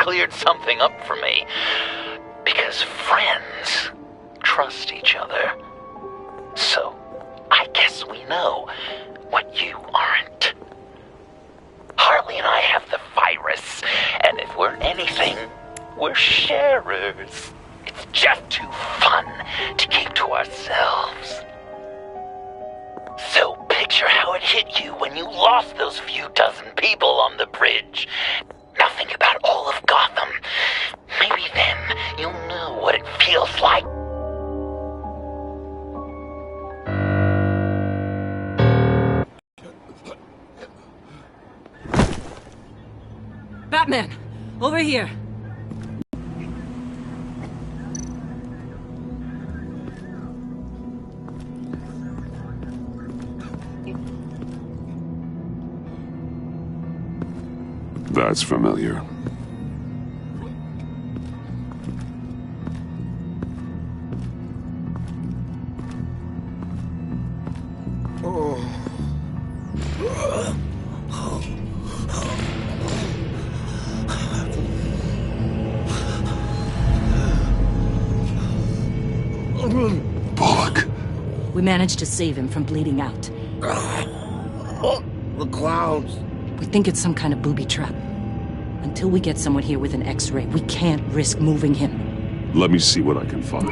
cleared something up for me. Because friends trust each other. So, I guess we know what you aren't. Harley and I have the virus, and if we're anything, we're sharers. It's just too fun to keep to ourselves. So picture how it hit you when you lost those few dozen people on the bridge. Now think about all of Gotham. Maybe then you'll know what it feels like. Batman, over here. That's familiar. Bullock. We managed to save him from bleeding out. The clowns. We think it's some kind of booby trap. Until we get someone here with an X-ray, we can't risk moving him. Let me see what I can find.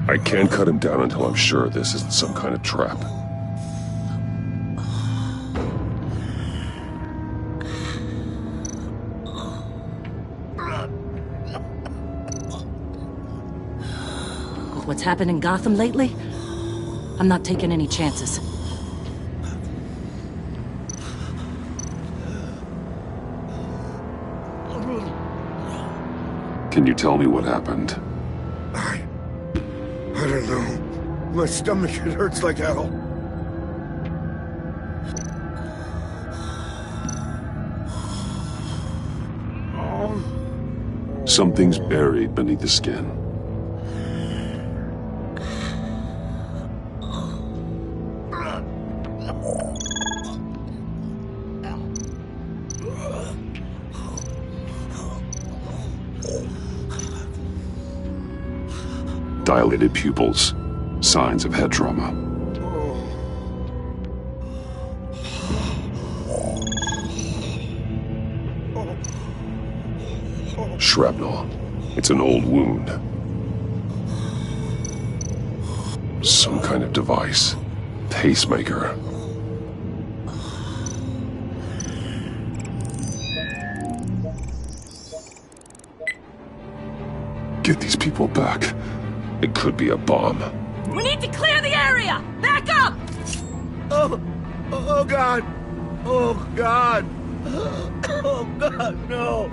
I can't cut him down until I'm sure this isn't some kind of trap. With what's happened in Gotham lately, I'm not taking any chances. Can you tell me what happened? I don't know. My stomach, it hurts like hell. Something's buried beneath the skin. Dilated pupils, signs of head trauma. Shrapnel. It's an old wound. Some kind of device. Pacemaker. Get these people back. It could be a bomb. We need to clear the area! Back up! Oh God! Oh God! Oh God, no!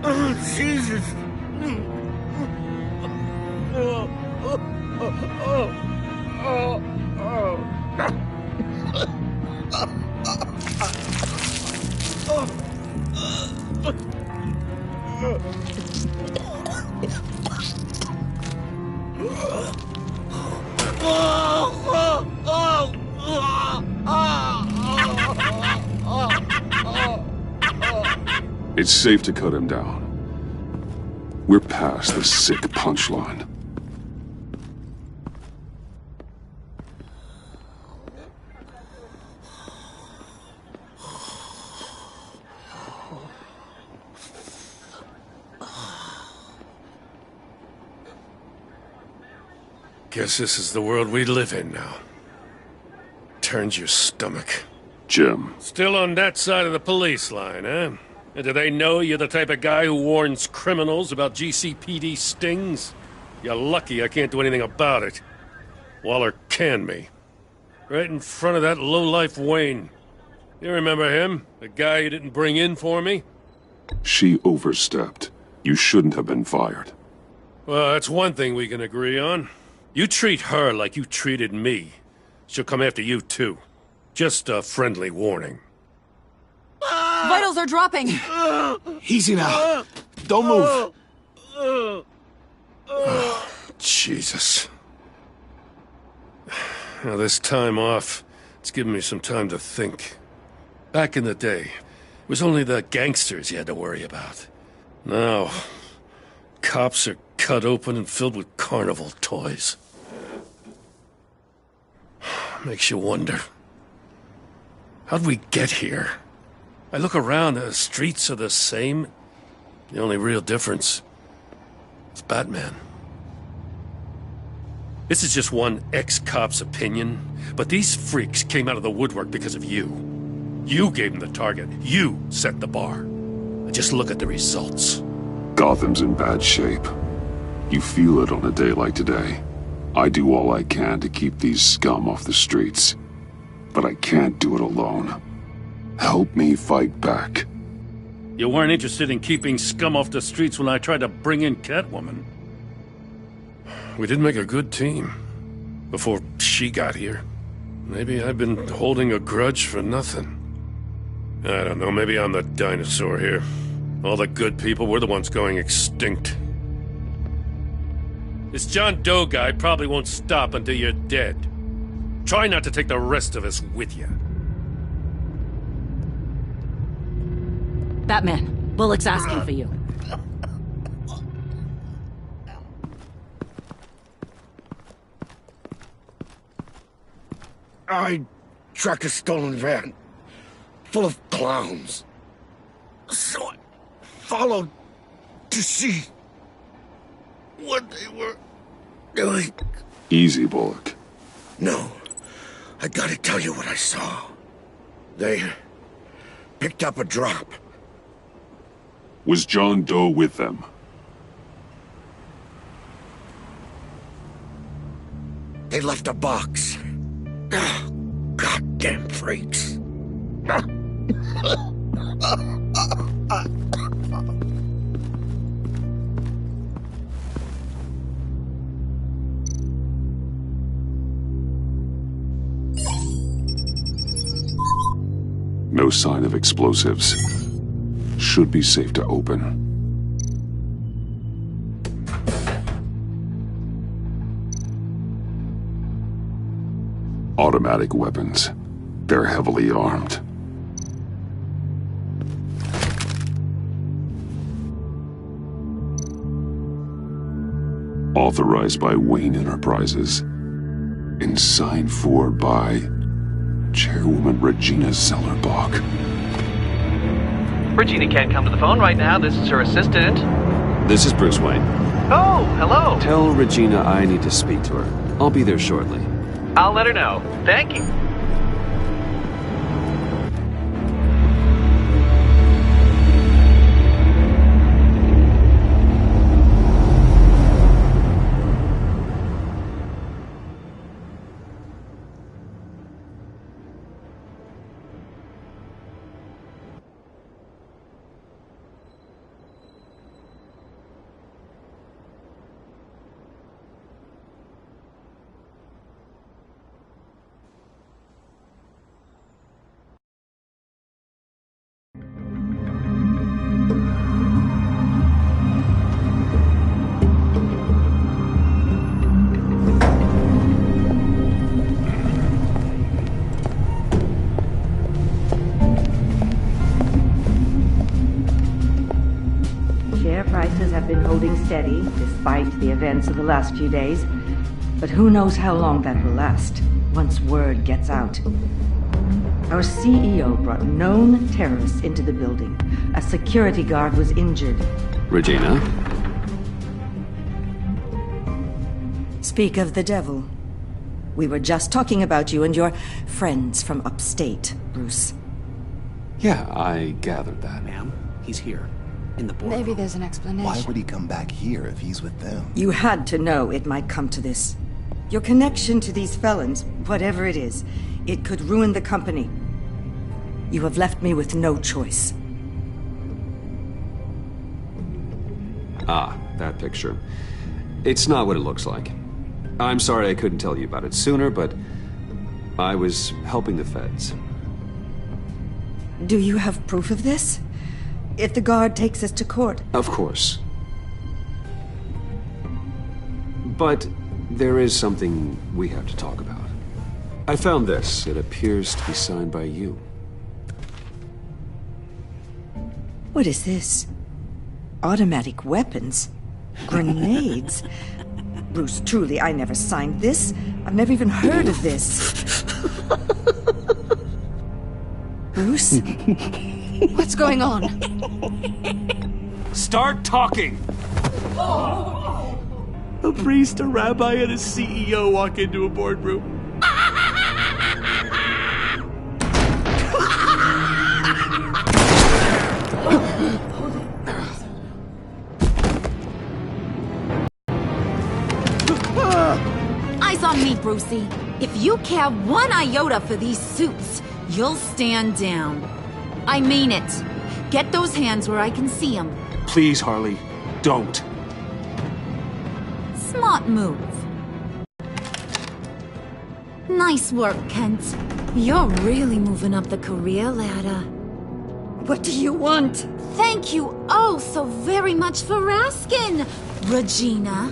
Oh, Jesus! It's safe to cut him down. We're past the sick punchline. Guess this is the world we live in now. Turns your stomach. Jim. Still on that side of the police line, eh? And do they know you're the type of guy who warns criminals about GCPD stings? You're lucky I can't do anything about it. Waller canned me. Right in front of that lowlife Wayne. You remember him? The guy you didn't bring in for me? She overstepped. You shouldn't have been fired. Well, that's one thing we can agree on. You treat her like you treated me. She'll come after you, too. Just a friendly warning. Vitals are dropping! Easy now. Don't move. Jesus. Now, this time off, it's given me some time to think. Back in the day, it was only the gangsters you had to worry about. Now, cops are cut open and filled with carnival toys. Makes you wonder. How'd we get here? I look around, the streets are the same. The only real difference is Batman. This is just one ex-cop's opinion, but these freaks came out of the woodwork because of you. You gave them the target. You set the bar. And just look at the results. Gotham's in bad shape. You feel it on a day like today. I do all I can to keep these scum off the streets. But I can't do it alone. Help me fight back. You weren't interested in keeping scum off the streets when I tried to bring in Catwoman. We did make a good team. Before she got here. Maybe I've been holding a grudge for nothing. I don't know, maybe I'm the dinosaur here. All the good people, we're the ones going extinct. This John Doe guy probably won't stop until you're dead. Try not to take the rest of us with you. Batman, Bullock's asking for you. I tracked a stolen van full of clowns. So I followed to see what they were doing. Easy, Bullock. No, I gotta tell you what I saw. They picked up a drop. Was John Doe with them? They left a box. Goddamn freaks. No sign of explosives. Should be safe to open. Automatic weapons. They're heavily armed. Authorized by Wayne Enterprises. And signed for by Chairwoman Regina Zellerbach. Regina can't come to the phone right now. This is her assistant. This is Bruce Wayne. Oh, hello. Tell Regina I need to speak to her. I'll be there shortly. I'll let her know. Thank you. Prices have been holding steady despite the events of the last few days. But who knows how long that will last once word gets out. Our CEO brought known terrorists into the building. A security guard was injured. Regina? Speak of the devil. We were just talking about you and your friends from upstate, Bruce. Yeah, I gathered that. Ma'am, he's here. In the boardroom. Maybe there's an explanation. Why would he come back here if he's with them? You had to know it might come to this. Your connection to these felons, whatever it is, it could ruin the company. You have left me with no choice. Ah, that picture. It's not what it looks like. I'm sorry I couldn't tell you about it sooner, but I was helping the feds. Do you have proof of this? if the guard takes us to court? Of course. But there is something we have to talk about. I found this. It appears to be signed by you. What is this? Automatic weapons? Grenades? Bruce, truly, I never signed this. I've never even heard of this. Bruce? What's going on? Start talking! A priest, a rabbi, and a CEO walk into a boardroom. Eyes on me, Brucey. If you care one iota for these suits, you'll stand down. I mean it. Get those hands where I can see them. Please, Harley, don't. Smart move. Nice work, Kent. You're really moving up the career ladder. What do you want? Thank you oh so very much for asking, Regina.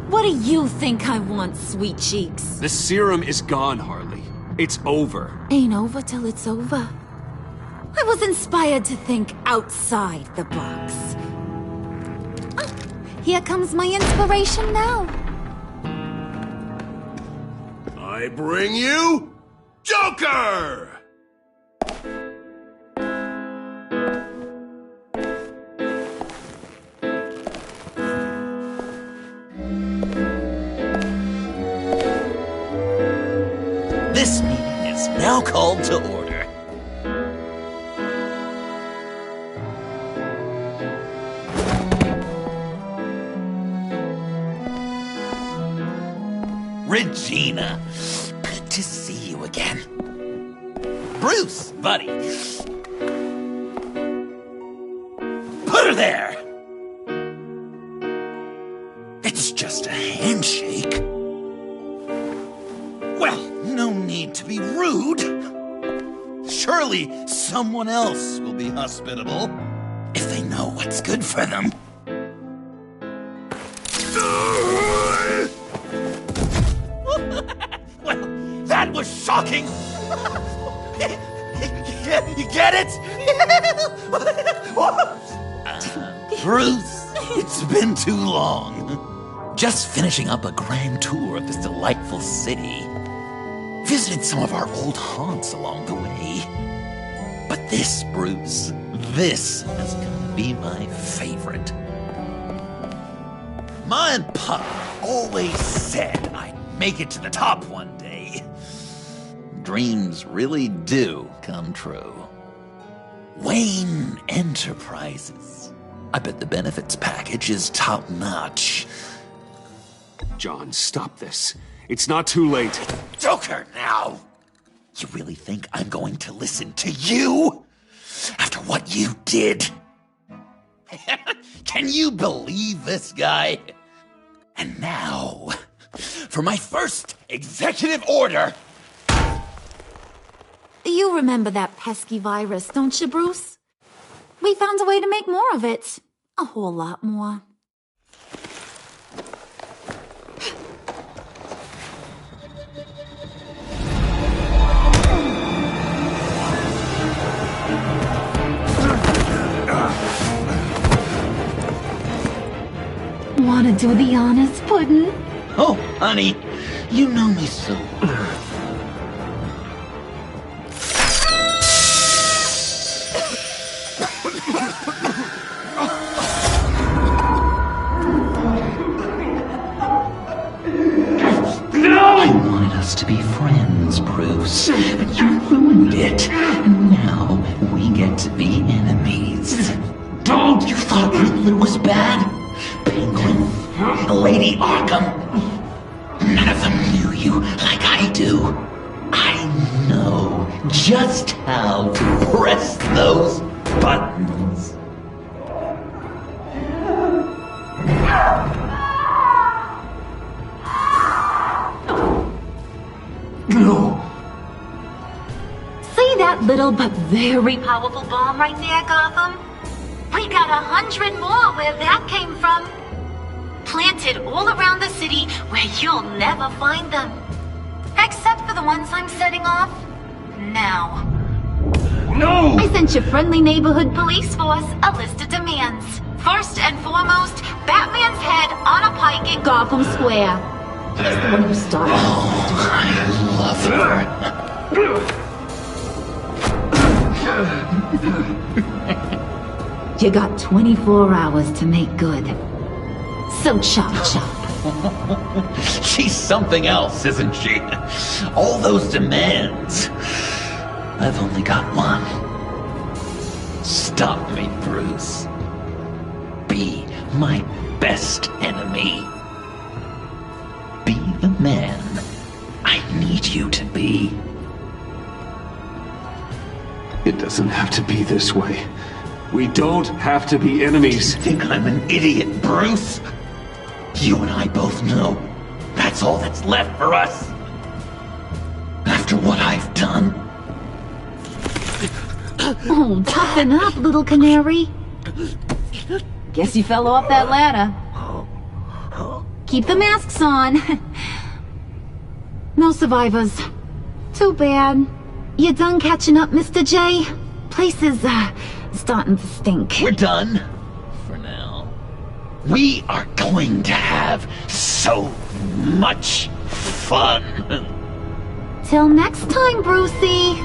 What do you think I want, sweet cheeks? The serum is gone, Harley. It's over. Ain't over till it's over. I was inspired to think outside the box. Oh, here comes my inspiration now. I bring you Joker! This meeting is now called to order. Regina, good to see you again. Bruce, buddy. Put her there! It's just a handshake. Well, no need to be rude. Surely someone else will be hospitable if they know what's good for them. Well, that was shocking. You get it? Bruce, it's been too long. Just finishing up a grand tour of this delightful city. Visited some of our old haunts along the way. But this, Bruce, this is gonna be my favorite. Ma and Pa always said I'd make it to the top one day. Dreams really do come true. Wayne Enterprises. I bet the benefits package is top-notch. John, stop this. It's not too late. Joker now! You really think I'm going to listen to you? After what you did? Can you believe this guy? And now, for my first executive order. You remember that pesky virus, don't you, Bruce? We found a way to make more of it. A whole lot more. Wanna do the honors, Puddin'? Oh, honey, you know me so well. I wanted us to be friends, Bruce, but you ruined it. And now we get to be enemies. Don't! You thought Riddler was bad? Penguin, Lady Arkham. None of them knew you like I do. I know just how to press those buttons. No. See that little but very powerful bomb right there, Gotham? We got 100 more where that came from. Planted all around the city where you'll never find them. Except for the ones I'm setting off now. No! I sent your friendly neighborhood police force a list of demands. First and foremost, Batman's head on a pike in Gotham Square. He's the one who started. Oh, I love her. You got 24 hours to make good. So chop chop. She's something else, isn't she? All those demands. I've only got one. Stop me, Bruce. Be my best enemy. Be the man I need you to be. It doesn't have to be this way. We don't have to be enemies. You think I'm an idiot, Bruce? You and I both know that's all that's left for us. After what I've done. Oh, toughen up, little canary. Guess you fell off that ladder. Keep the masks on. No survivors. Too bad. You done catching up, Mr. J? Place is, starting to stink. We're done. For now. We are going to have so much fun. Till next time, Brucey.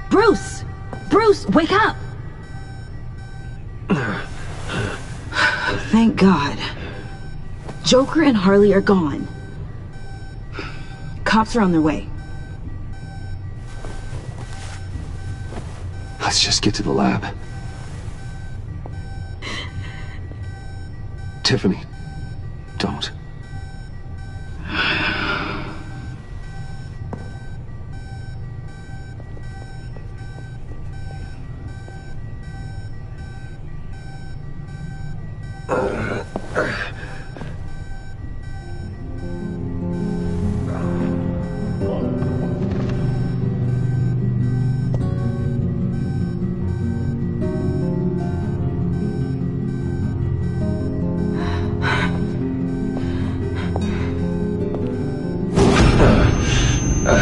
Bruce! Bruce, wake up! Thank God. Joker and Harley are gone. Cops are on their way. Let's just get to the lab. Tiffany, don't.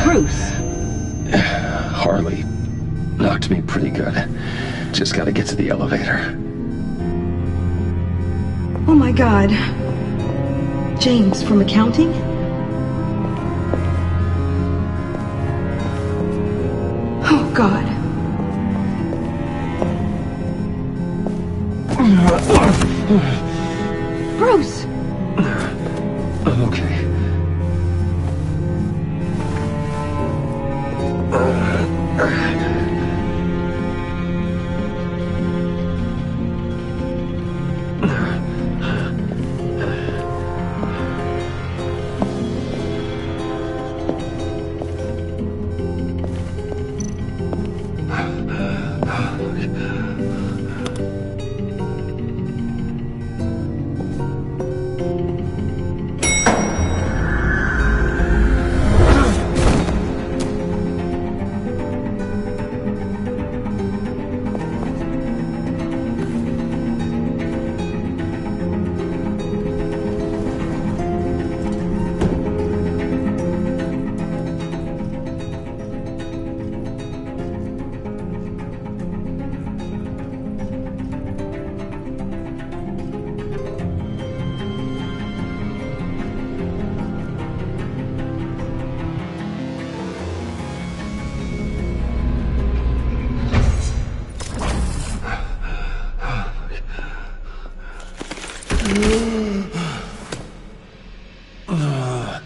Bruce! Harley knocked me pretty good. Just gotta get to the elevator. Oh my God. James, from accounting? Oh God. Bruce! I'm okay.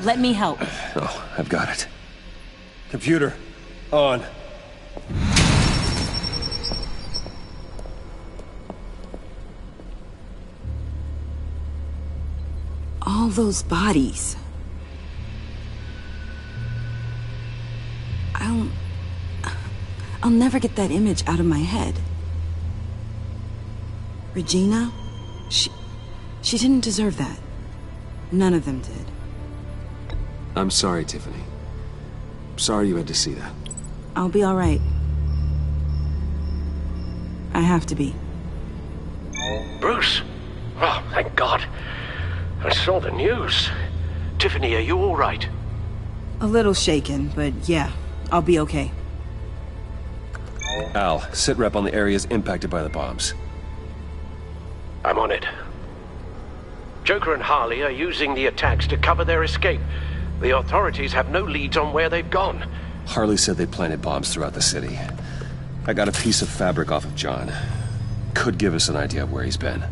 Let me help. Oh, I've got it. Computer, on. All those bodies. I'll never get that image out of my head. Regina? She didn't deserve that. None of them did. I'm sorry, Tiffany. Sorry you had to see that. I'll be all right. I have to be. Bruce! Oh, thank God. I saw the news. Tiffany, are you all right? A little shaken, but yeah, I'll be okay. Al, sit rep on the areas impacted by the bombs. I'm on it. Joker and Harley are using the attacks to cover their escape. The authorities have no leads on where they've gone. Harley said they planted bombs throughout the city. I got a piece of fabric off of John. Could give us an idea of where he's been.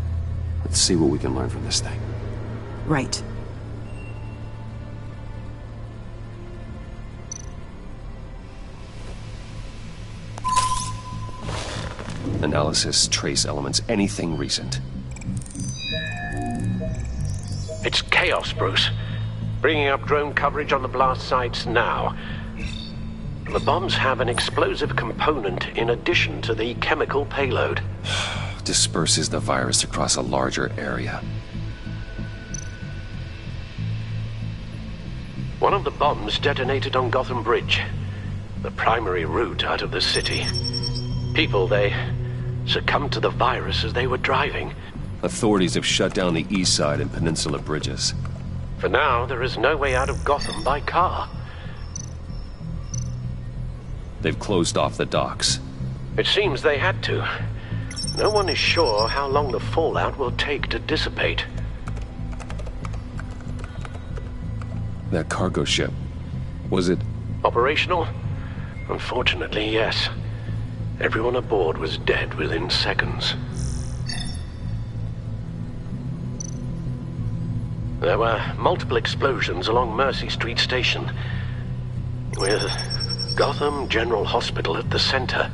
Let's see what we can learn from this thing. Right. Analysis, trace elements, anything recent. It's chaos, Bruce. Bringing up drone coverage on the blast sites now. The bombs have an explosive component in addition to the chemical payload. Disperses the virus across a larger area. One of the bombs detonated on Gotham Bridge, the primary route out of the city. People, they succumbed to the virus as they were driving. Authorities have shut down the east side and peninsula bridges. For now, there is no way out of Gotham by car. They've closed off the docks. It seems they had to. No one is sure how long the fallout will take to dissipate. That cargo ship, was it... Operational? Unfortunately, yes. Everyone aboard was dead within seconds. There were multiple explosions along Mercy Street Station, with Gotham General Hospital at the center.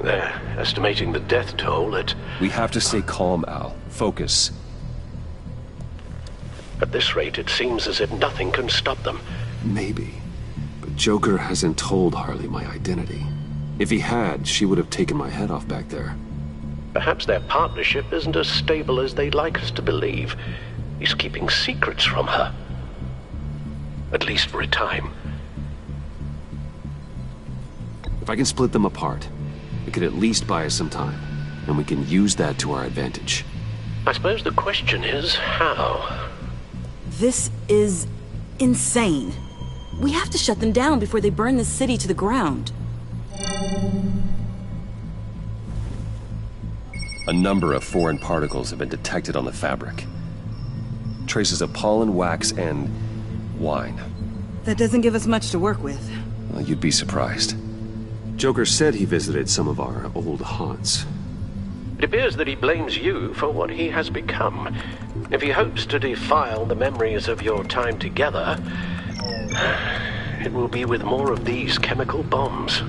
They're estimating the death toll at... We have to stay calm, Al. Focus. At this rate, it seems as if nothing can stop them. Maybe. But Joker hasn't told Harley my identity. If he had, she would have taken my head off back there. Perhaps their partnership isn't as stable as they'd like us to believe. He's keeping secrets from her. At least for a time. If I can split them apart, it could at least buy us some time. And we can use that to our advantage. I suppose the question is, how? This is insane. We have to shut them down before they burn the city to the ground. A number of foreign particles have been detected on the fabric. Traces of pollen, wax, and wine. That doesn't give us much to work with. Well, you'd be surprised. Joker said he visited some of our old haunts. It appears that he blames you for what he has become. If he hopes to defile the memories of your time together, it will be with more of these chemical bombs.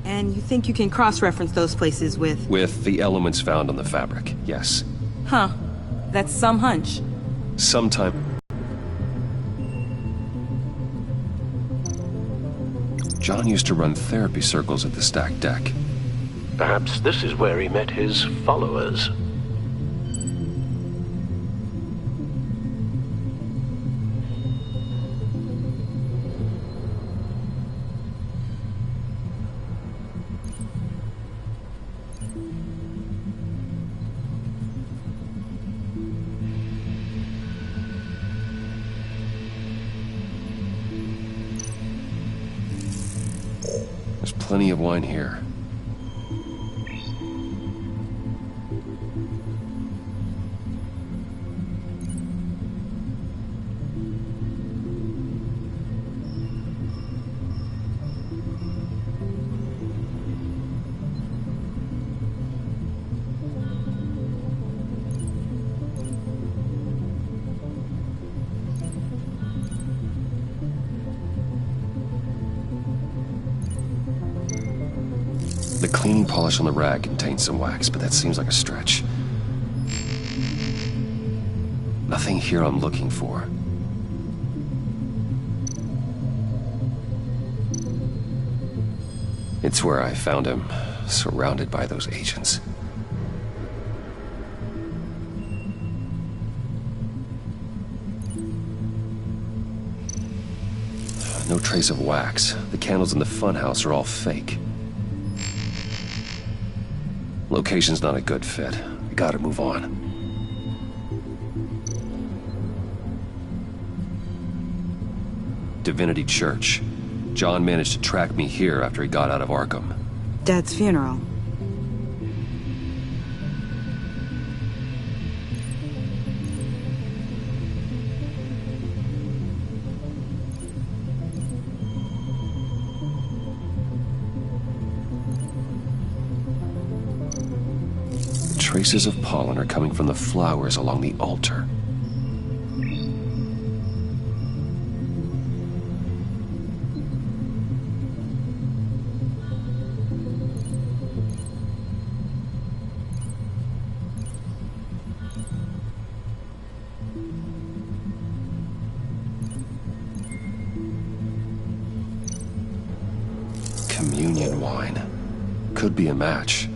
And you think you can cross-reference those places with... With the elements found on the fabric, yes. Huh. That's some hunch. Sometime... John used to run therapy circles at the stacked deck. Perhaps this is where he met his followers. There's plenty of wine here. The cleaning polish on the rag contains some wax, but that seems like a stretch. Nothing here I'm looking for. It's where I found him, surrounded by those agents. No trace of wax. The candles in the funhouse are all fake. Location's not a good fit. We gotta move on. Divinity Church. John managed to track me here after he got out of Arkham. Dad's funeral. Traces of pollen are coming from the flowers along the altar. Communion wine. Could be a match.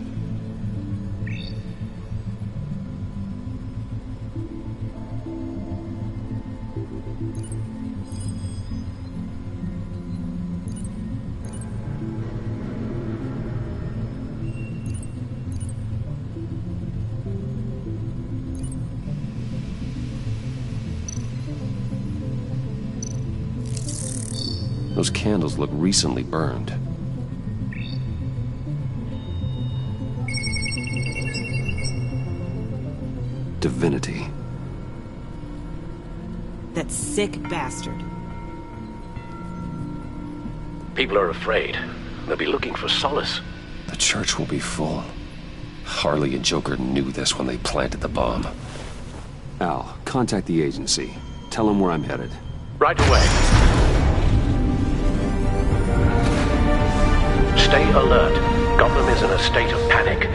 Those candles look recently burned. Divinity. That sick bastard. People are afraid. They'll be looking for solace. The church will be full. Harley and Joker knew this when they planted the bomb. Al, contact the agency. Tell them where I'm headed. Right away. Stay alert. Gotham is in a state of panic.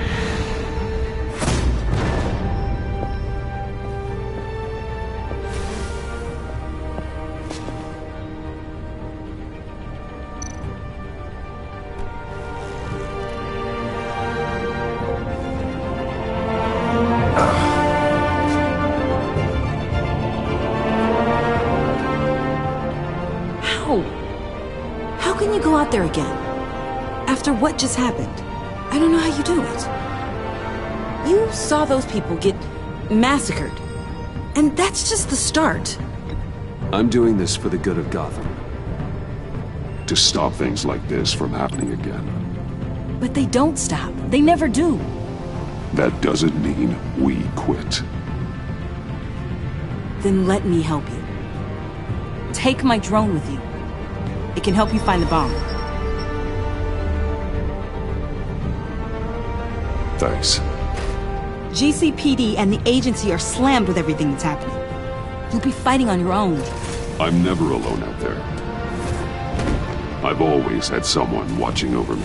How can you go out there again? After what just happened? I don't know how you do it. You saw those people get massacred. And that's just the start. I'm doing this for the good of Gotham. To stop things like this from happening again. But they don't stop. They never do. That doesn't mean we quit. Then let me help you. Take my drone with you. It can help you find the bomb. Thanks. GCPD and the agency are slammed with everything that's happening. You'll be fighting on your own. I'm never alone out there. I've always had someone watching over me.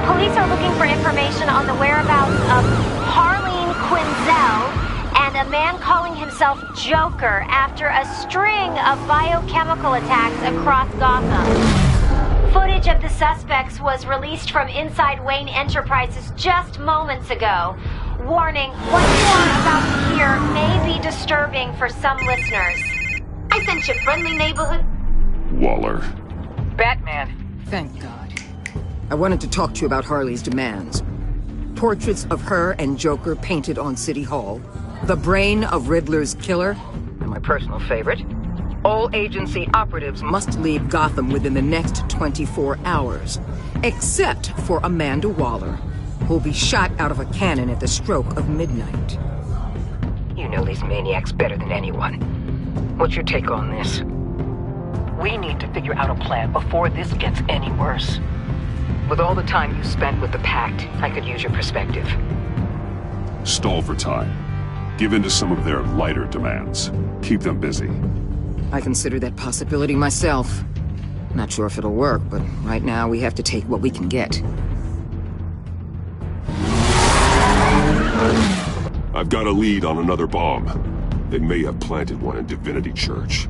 Police are looking for information on the whereabouts of Harleen Quinzel and a man calling himself Joker after a string of biochemical attacks across Gotham. Footage of the suspects was released from inside Wayne Enterprises just moments ago. Warning, what you are about to hear may be disturbing for some listeners. I sent you friendly neighborhood... Waller. Batman. Thank God. I wanted to talk to you about Harley's demands. Portraits of her and Joker painted on City Hall. The brain of Riddler's killer. And my personal favorite. All agency operatives must leave Gotham within the next 24 hours. Except for Amanda Waller, who'll be shot out of a cannon at the stroke of midnight. You know these maniacs better than anyone. What's your take on this? We need to figure out a plan before this gets any worse. With all the time you spent with the Pact, I could use your perspective. Stall for time. Give in to some of their lighter demands. Keep them busy. I consider that possibility myself. Not sure if it'll work, but right now we have to take what we can get. I've got a lead on another bomb. They may have planted one in Divinity Church.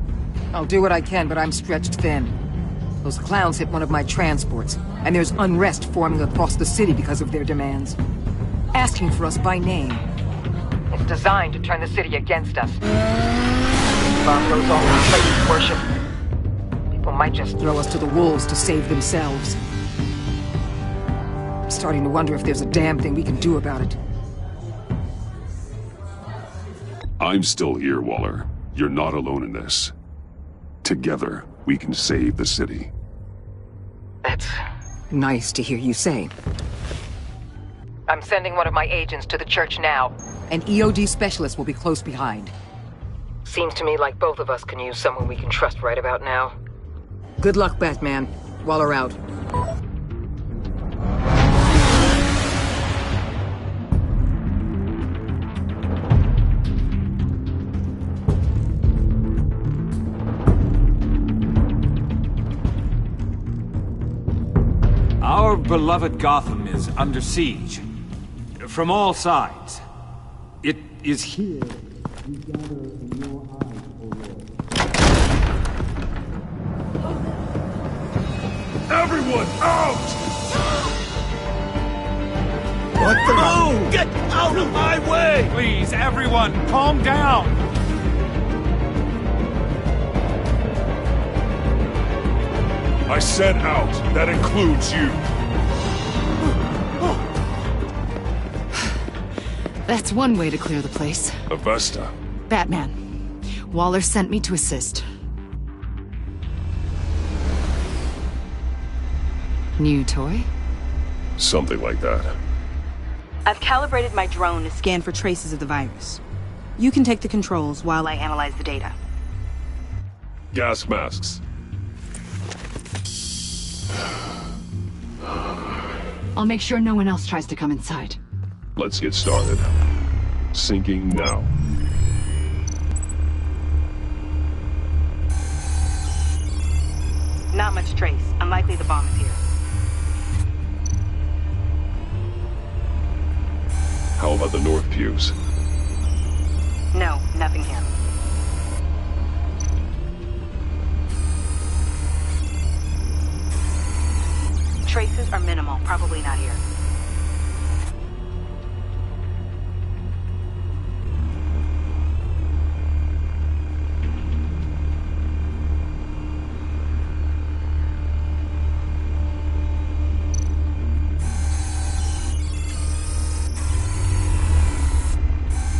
I'll do what I can, but I'm stretched thin. Those clowns hit one of my transports, and there's unrest forming across the city because of their demands. Asking for us by name. It's designed to turn the city against us. Bomb goes off in places worship. People might just throw us to the wolves to save themselves. I'm starting to wonder if there's a damn thing we can do about it. I'm still here, Waller. You're not alone in this. Together, we can save the city. That's nice to hear you say. I'm sending one of my agents to the church now. An EOD specialist will be close behind. Seems to me like both of us can use someone we can trust right about now. Good luck, Batman. Waller out. Our beloved Gotham is under siege. From all sides. It is here we gather in your eyes, O Lord. Everyone, out! What the? No! Get out of my way! Please, everyone, calm down! I said out. That includes you. That's one way to clear the place. Avesta. Batman. Waller sent me to assist. New toy? Something like that. I've calibrated my drone to scan for traces of the virus. You can take the controls while I analyze the data. Gas masks. I'll make sure no one else tries to come inside. Let's get started. Syncing now. Not much trace. Unlikely the bomb is here. How about the north pews? No, nothing here. Traces are minimal. Probably not here.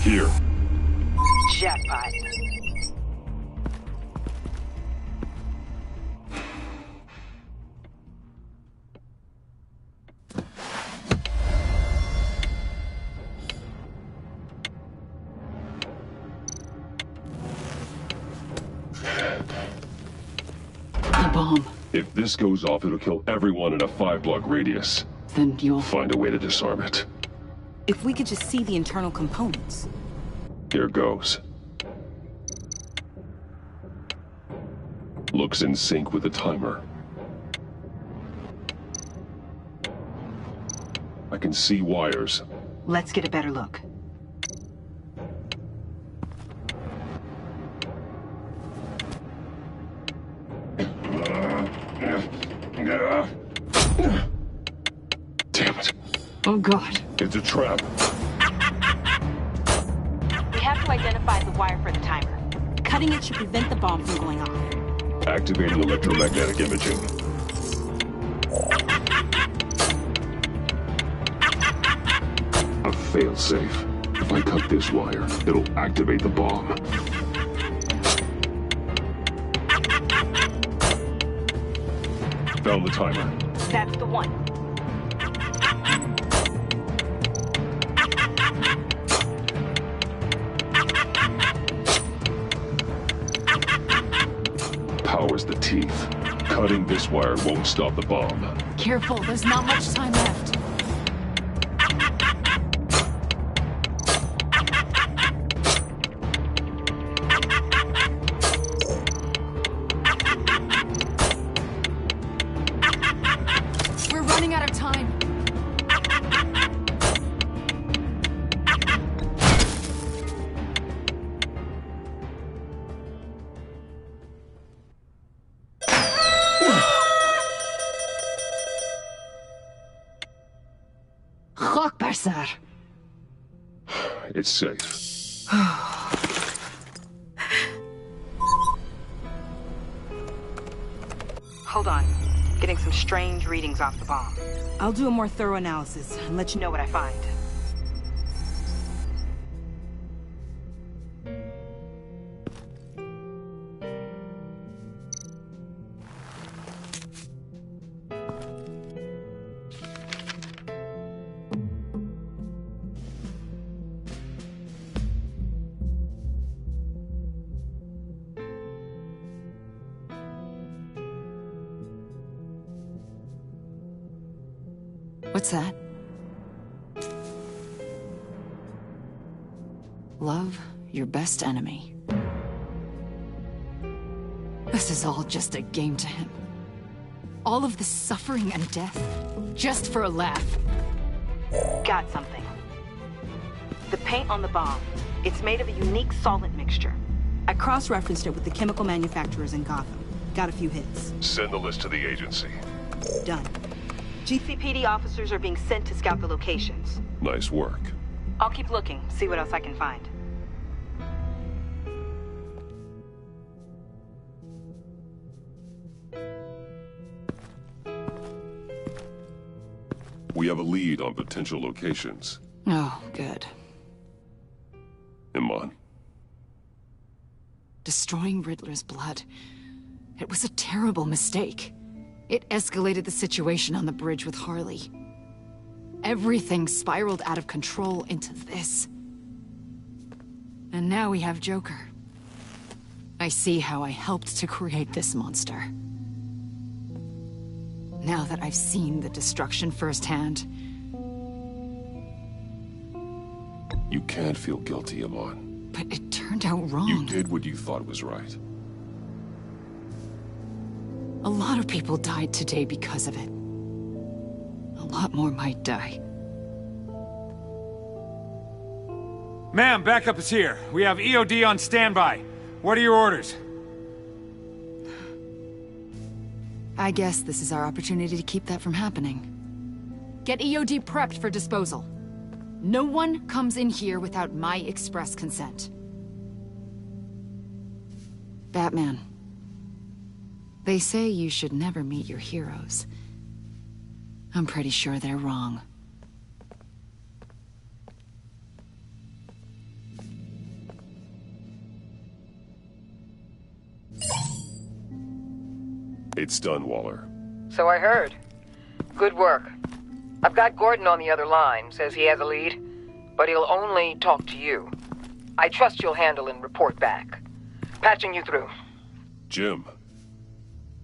Here. Jackpot. The bomb. If this goes off, it'll kill everyone in a 5-block radius. Then you'll find a way to disarm it. If we could just see the internal components. Here goes. Looks in sync with the timer. I can see wires. Let's get a better look. Damn it. Oh, God. It's a trap. We have to identify the wire for the timer. Cutting it should prevent the bomb from going off. Activating electromagnetic imaging. A failsafe. If I cut this wire, it'll activate the bomb. Found the timer. That's the one. Power's the teeth. Cutting this wire won't stop the bomb. Careful, there's not much time left. We're running out of time. there, sir. It's safe. Hold on. Getting some strange readings off the bomb. I'll do a more thorough analysis and let you know what I find. What's that? Love your best enemy. This is all just a game to him. All of this suffering and death, just for a laugh. Got something. The paint on the bomb. It's made of a unique solvent mixture. I cross-referenced it with the chemical manufacturers in Gotham. Got a few hits. Send the list to the agency. Done. GCPD officers are being sent to scout the locations. Nice work. I'll keep looking, see what else I can find. We have a lead on potential locations. Oh, good. Iman. Destroying Riddler's blood. It was a terrible mistake. It escalated the situation on the bridge with Harley. Everything spiraled out of control into this. And now we have Joker. I see how I helped to create this monster. Now that I've seen the destruction firsthand... You can't feel guilty, Iman. But it turned out wrong. You did what you thought was right. A lot of people died today because of it. A lot more might die. Ma'am, backup is here. We have EOD on standby. What are your orders? I guess this is our opportunity to keep that from happening. Get EOD prepped for disposal. No one comes in here without my express consent. Batman. They say you should never meet your heroes. I'm pretty sure they're wrong. It's done, Waller. So I heard. Good work. I've got Gordon on the other line, says he has a lead, but he'll only talk to you. I trust you'll handle and report back. Patching you through. Jim.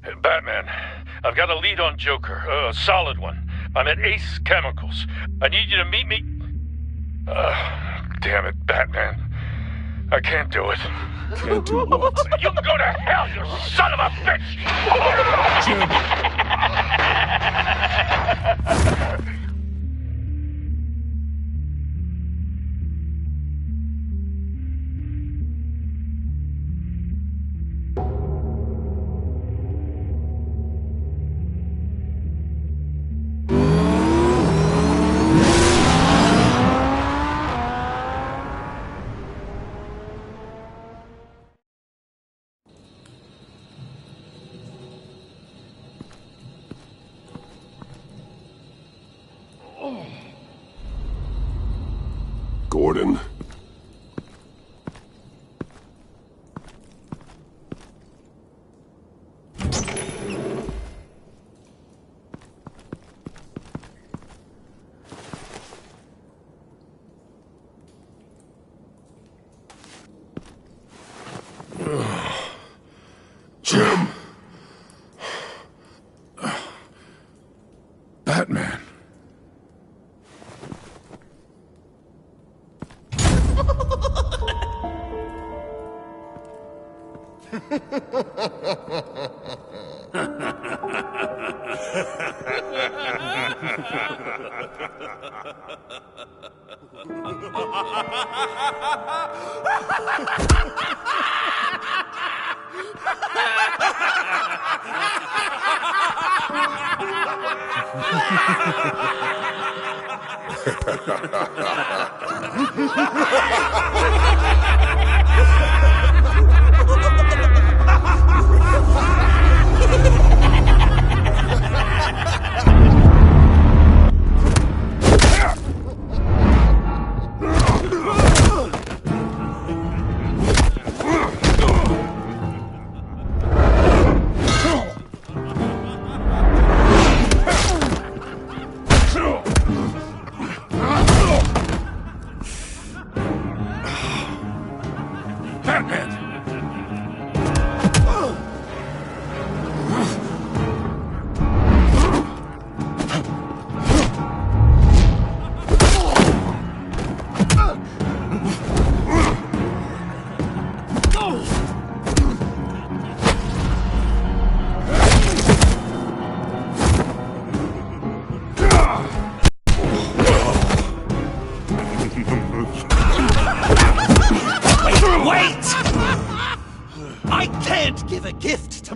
Hey, Batman, I've got a lead on Joker, a solid one. I'm at Ace Chemicals. I need you to meet me... damn it, Batman. I can't do it. Can't do what? You can go to hell, you son of a bitch! Gordon. Jim. Batman.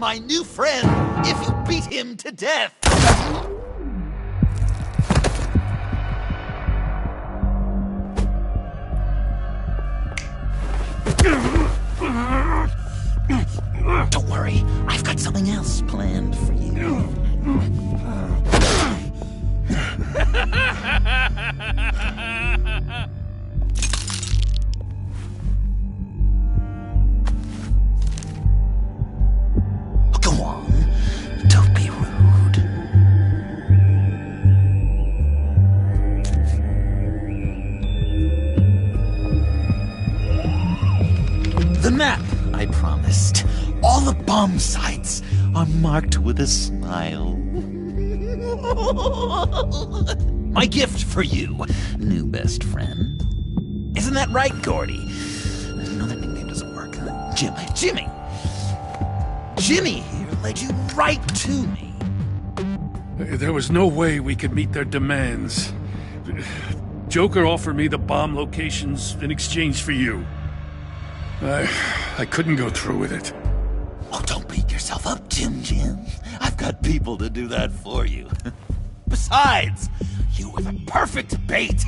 My new friend, if you beat him to death. Don't worry, I've got something else planned for you. All the bomb sites are marked with a smile. My gift for you, new best friend. Isn't that right, Gordy? No, that nickname doesn't work. Jimmy! Jimmy here led you right to me. There was no way we could meet their demands. Joker offered me the bomb locations in exchange for you. I couldn't go through with it. Oh, don't beat yourself up, Jim. I've got people to do that for you. Besides, you were the perfect bait.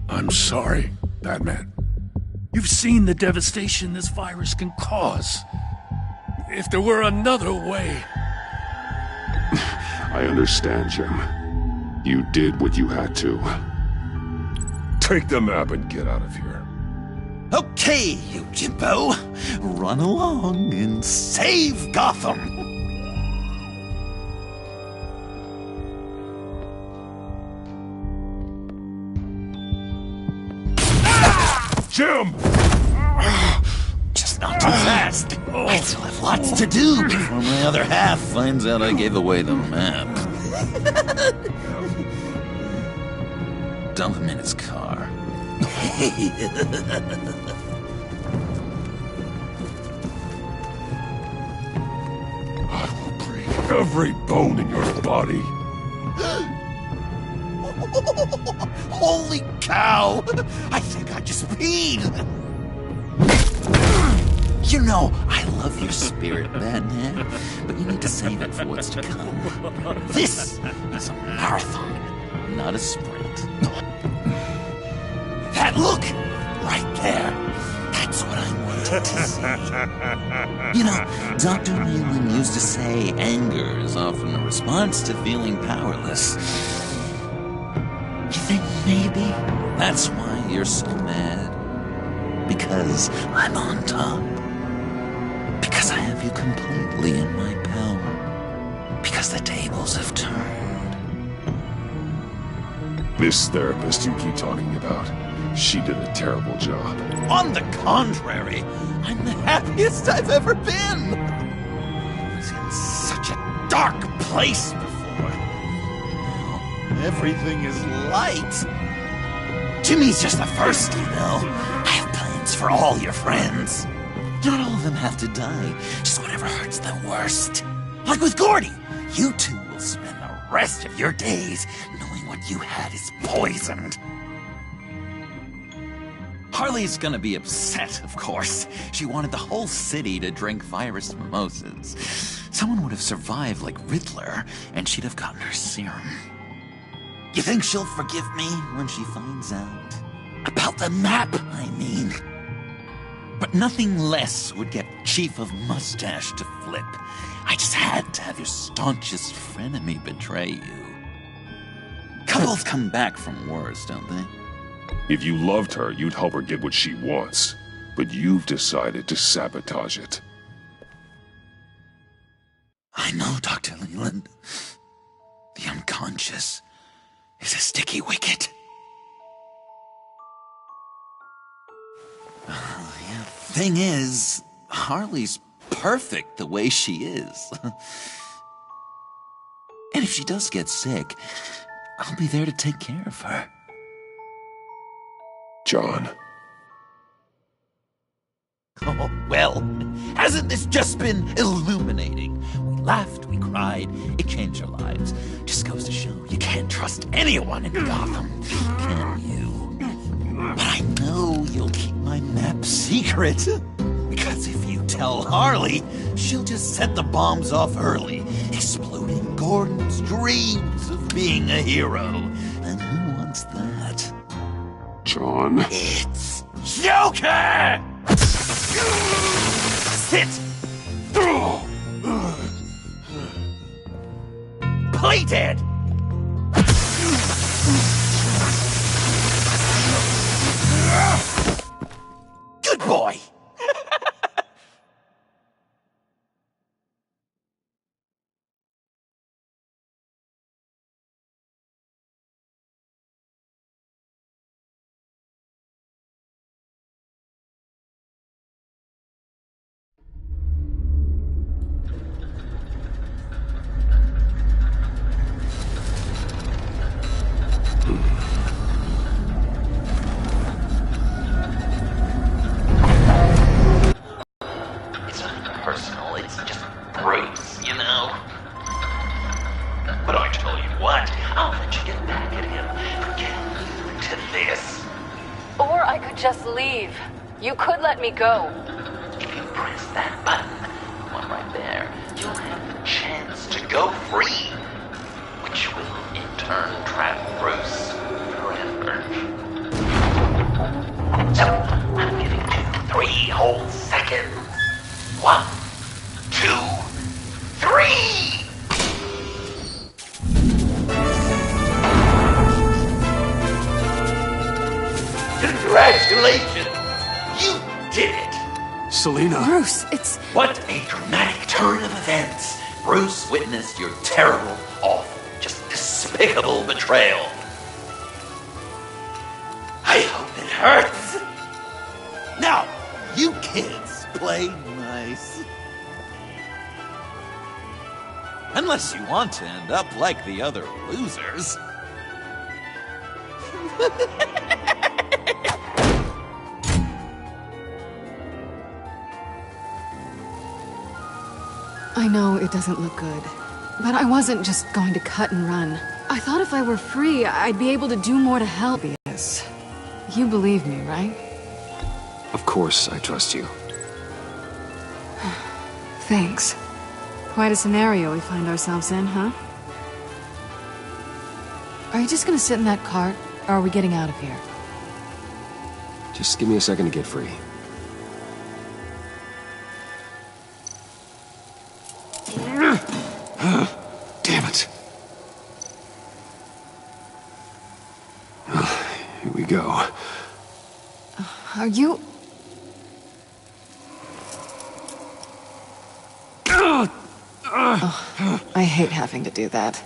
I'm sorry, Batman. You've seen the devastation this virus can cause. If there were another way... I understand, Jim. You did what you had to. Take the map and get out of here. Okay, you Jimbo. Run along and save Gotham. Jim! Just not too fast. I still have lots to do before my other half finds out I gave away the map. Dump him in his car. I will break every bone in your body. Holy cow! I think I just peed! You know, I love your spirit, Batman, but you need to save it for what's to come. This is a marathon, not a sprint. That look! Right there. That's what I wanted to see. You know, Dr. Newman used to say anger is often a response to feeling powerless. You think maybe that's why you're so mad? Because I'm on top? Because I have you completely in my power? Because the tables have turned? This therapist you keep talking about, she did a terrible job. On the contrary, I'm the happiest I've ever been. I was in such a dark place before. Now everything is light. Jimmy's just the first, you know. I have plans for all your friends. Not all of them have to die, just whatever hurts them worst. Like with Gordy, you two will spend the rest of your days knowing what you had is poisoned. Harley's gonna be upset, of course. She wanted the whole city to drink virus mimosas. Someone would have survived like Riddler, and she'd have gotten her serum. You think she'll forgive me when she finds out? About the map, I mean. But nothing less would get Chief of Mustache to flip. I just had to have your staunchest frenemy betray you. Couples come back from wars, don't they? If you loved her, you'd help her get what she wants. But you've decided to sabotage it. I know, Dr. Leland. The unconscious is a sticky wicket. Yeah. Thing is, Harley's perfect the way she is. And if she does get sick, I'll be there to take care of her. John. Oh, well, hasn't this just been illuminating? We laughed, we cried, it changed our lives. Just goes to show you can't trust anyone in Gotham, can you? But I know you'll keep my map secret. Because if you tell Harley, she'll just set the bombs off early, exploding Gordon's dreams of being a hero. And who wants that? John. It's Joker! Sit! Play dead! Good boy! It's not personal, it's just Bruce, you know? But I tell you what, I'll let you get back at him for getting you into this. Or I could just leave. You could let me go. If you press that button, one right there, you'll have the chance to go free. Which will in turn trap Bruce forever. So, I'm giving you 3 whole seconds. 1, 2, 3! Congratulations! You did it! Selina! Bruce, it's... What a dramatic turn of events! Bruce witnessed your terrible, awful, just despicable betrayal. I hope it hurts! Now, you kids play nice. Unless you want to end up like the other losers. I know it doesn't look good, but I wasn't just going to cut and run. I thought if I were free, I'd be able to do more to help. Yes. You believe me, right? Of course, I trust you. Thanks. Quite a scenario we find ourselves in, huh? Are you just gonna sit in that cart, or are we getting out of here? Just give me a second to get free. Damn it. Here we go. Are you... Oh, I hate having to do that.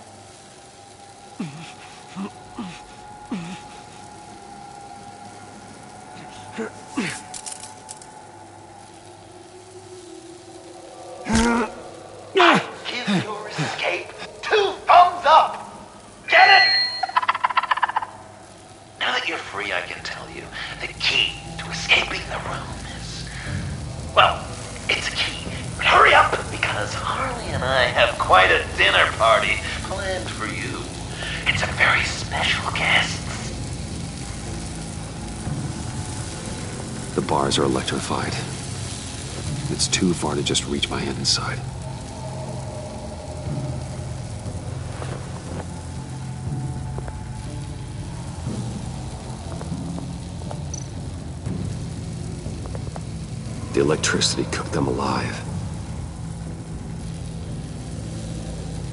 Give your escape 2 thumbs up! Get it? Now that you're free, I can tell you the key to escaping the room is... Well, it's a key. But hurry up, because Harley and I have quite a dinner party planned for you. It's a very special guest. The bars are electrified. It's too far to just reach my hand inside. electricity cooked them alive.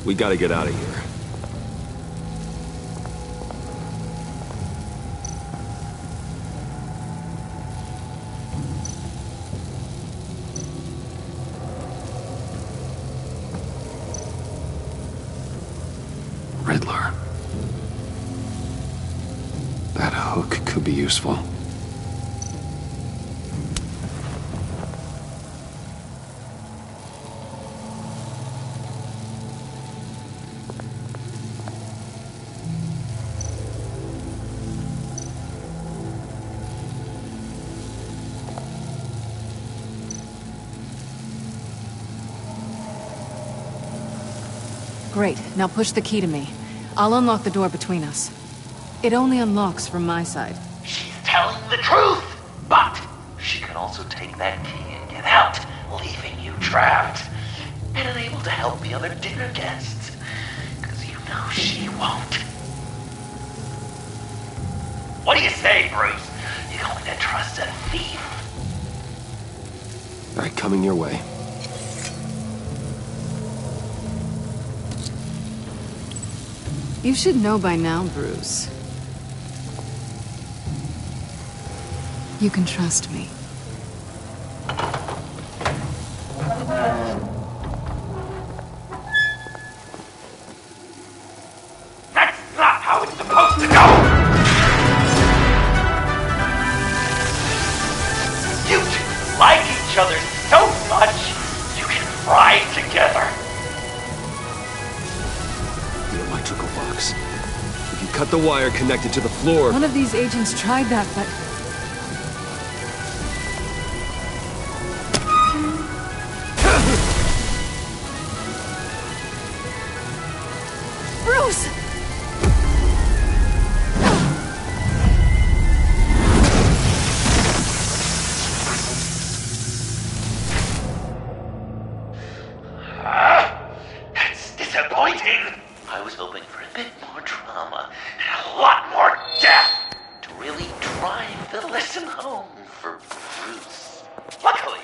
We gotta get out of here. Riddler. That hook could be useful. Great. Now push the key to me. I'll unlock the door between us. It only unlocks from my side. She's telling the truth! But she can also take that key and get out, leaving you trapped. And unable to help the other dinner guests. Because you know she won't. What do you say, Bruce? You going to trust a thief? All right, coming your way. You should know by now, Bruce. You can trust me. That's not how it's supposed to go! You two like each other so much, you can ride together. The electrical box. If you cut the wire connected to the floor... One of these agents tried that, but... Bruce! That's disappointing. I was hoping for a bit more drama and a lot more death to really drive the lesson home for Bruce. Luckily,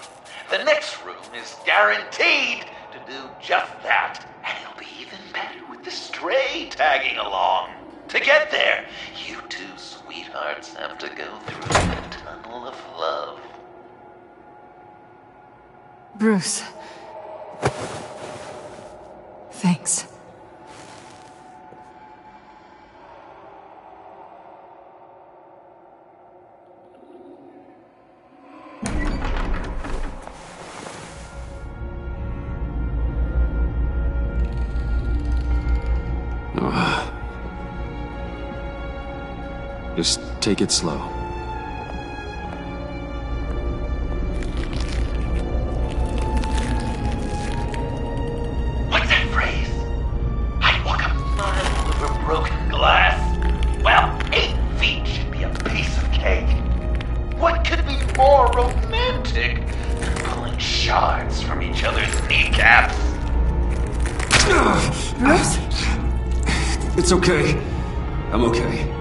the next room is guaranteed to do just that, and it'll be even better with the stray tagging along. To get there, you two sweethearts have to go through the tunnel of love. Bruce. Thanks. Just take it slow. What's that phrase? I'd walk a mile over broken glass. Well, 8 feet should be a piece of cake. What could be more romantic than pulling shards from each other's kneecaps? Bruce? It's okay. I'm okay.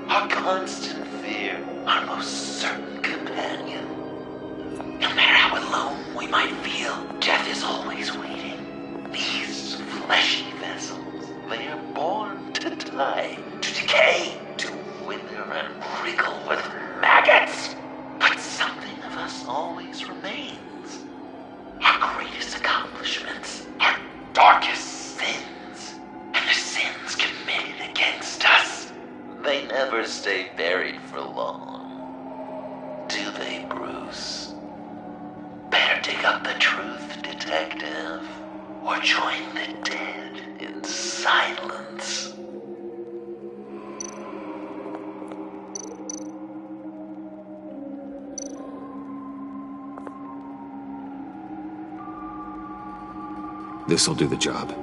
Our constant fear, our most certain companion. No matter how alone we might feel, death is always waiting. These fleshy vessels, they are born to die, to decay, to wither and wriggle with maggots. But something of us always remains. Our greatest accomplishments, our darkest sins, and the sins committed against us. They never stay buried for long. Do they, Bruce? Better dig up the truth, detective, or join the dead in silence. This'll do the job.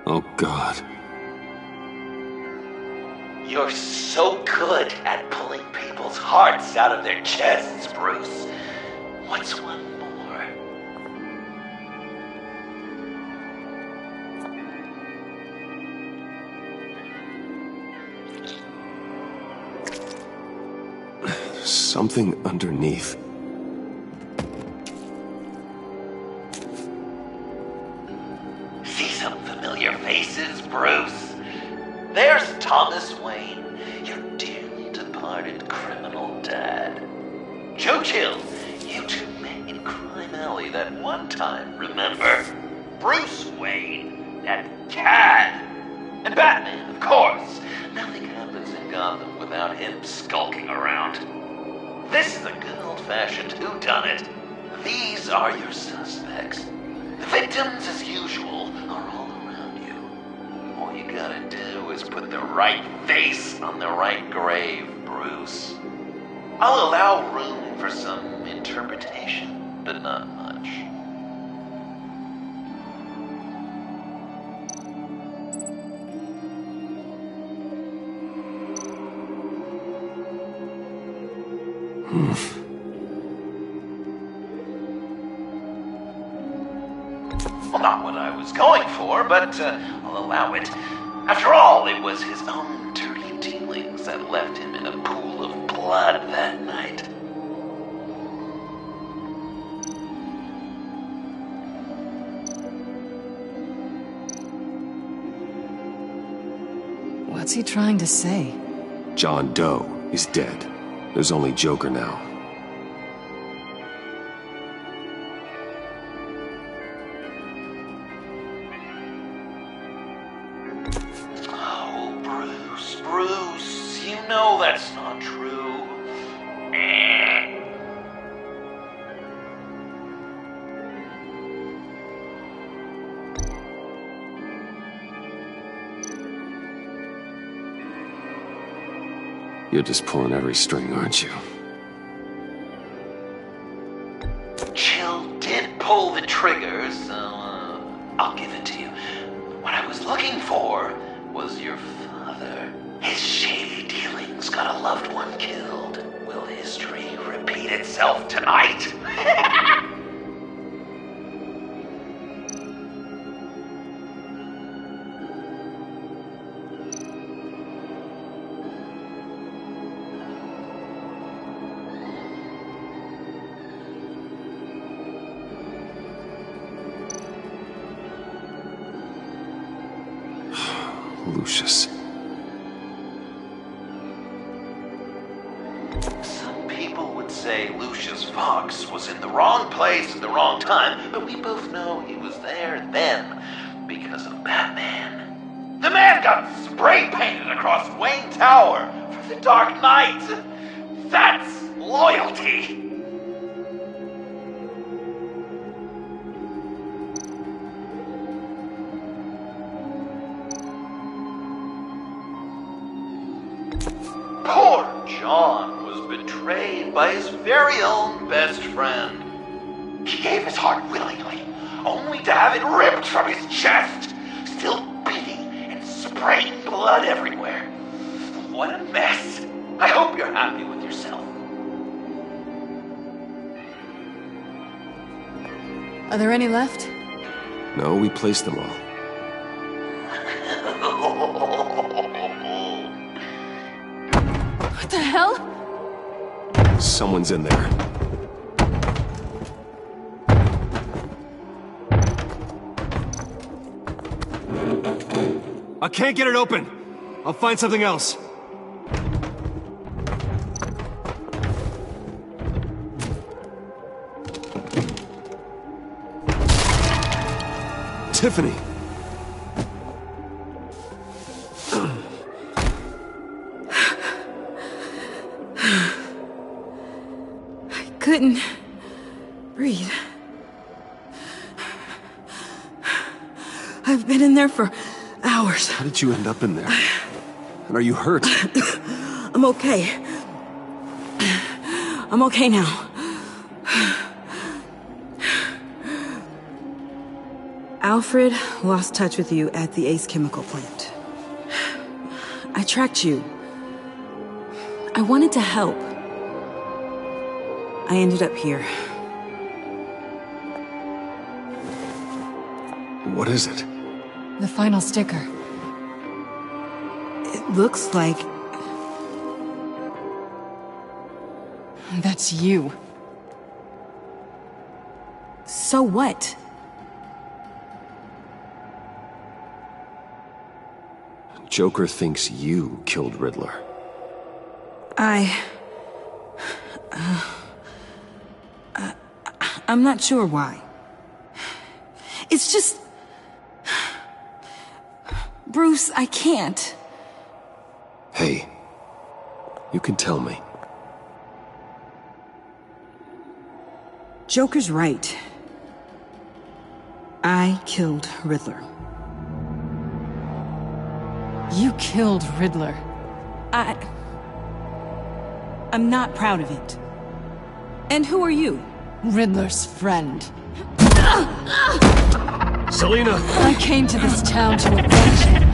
Oh, God. You're so good at pulling people's hearts out of their chests, Bruce. What's one more? Something underneath. Faces, Bruce. There's Thomas Wayne, your dearly departed criminal dad. Joe Chill, you two met in Crime Alley that one time, remember? Bruce Wayne, that cad. And Batman, of course. Nothing happens in Gotham without him skulking around. This is a good old-fashioned whodunit. These are your suspects. The victims, as usual, are all all you gotta do is put the right face on the right grave, Bruce. I'll allow room for some interpretation, but not much. Well, not what I was going for, but I'll allow it. After all, it was his own dirty dealings that left him in a pool of blood that night. What's he trying to say? John Doe is dead. There's only Joker now. Bruce, you know that's not true. You're just pulling every string, aren't you? Chill did pull the trigger, so I'll give it to you. What I was looking for was your father. His shady dealings got a loved one killed. Will history repeat itself tonight? Lucius. Some people would say Lucius Fox was in the wrong place at the wrong time, but we both know he was there then because of Batman. The man got spray painted across Wayne Tower for the Dark Knight. That's loyalty. Poor John was betrayed by his very own best friend. He gave his heart willingly, only to have it ripped from his chest, still beating and spraying blood everywhere. What a mess. I hope you're happy with yourself. Are there any left? No, we placed them all. What the hell? Someone's in there. I can't get it open. I'll find something else. Tiffany! didn't breathe. I've been in there for hours. How did you end up in there? And are you hurt? I'm okay. I'm okay now. Alfred lost touch with you at the Ace Chemical plant. I tracked you. I wanted to help. I ended up here. What is it? The final sticker. It looks like... That's you. So what? Joker thinks you killed Riddler. I'm not sure why. It's just... Bruce, I can't. Hey, you can tell me. Joker's right. I killed Riddler. You killed Riddler. I'm not proud of it. And who are you? Riddler's friend. Selina! I came to this town to avenge him.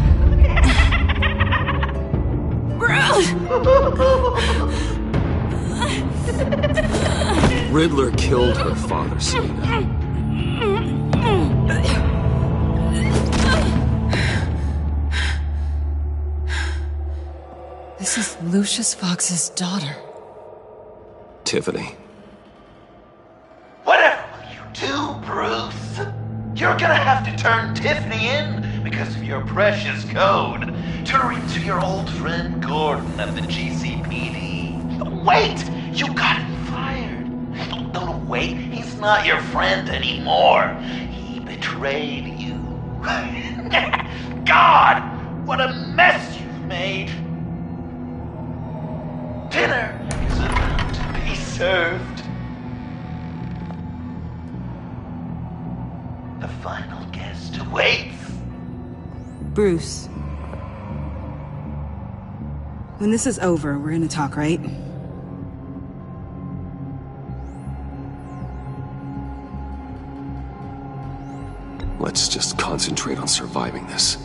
Riddler killed her father, Selina. This is Lucius Fox's daughter. Tiffany. Whatever will you do, Bruce? You're gonna have to turn Tiffany in because of your precious code. Turn her into your old friend Gordon at the GCPD. Wait! You got him fired. No, wait. He's not your friend anymore. He betrayed you. God! What a mess you've made. Dinner is about to be served. The final guest awaits. Bruce. When this is over, we're gonna talk, right? Let's just concentrate on surviving this.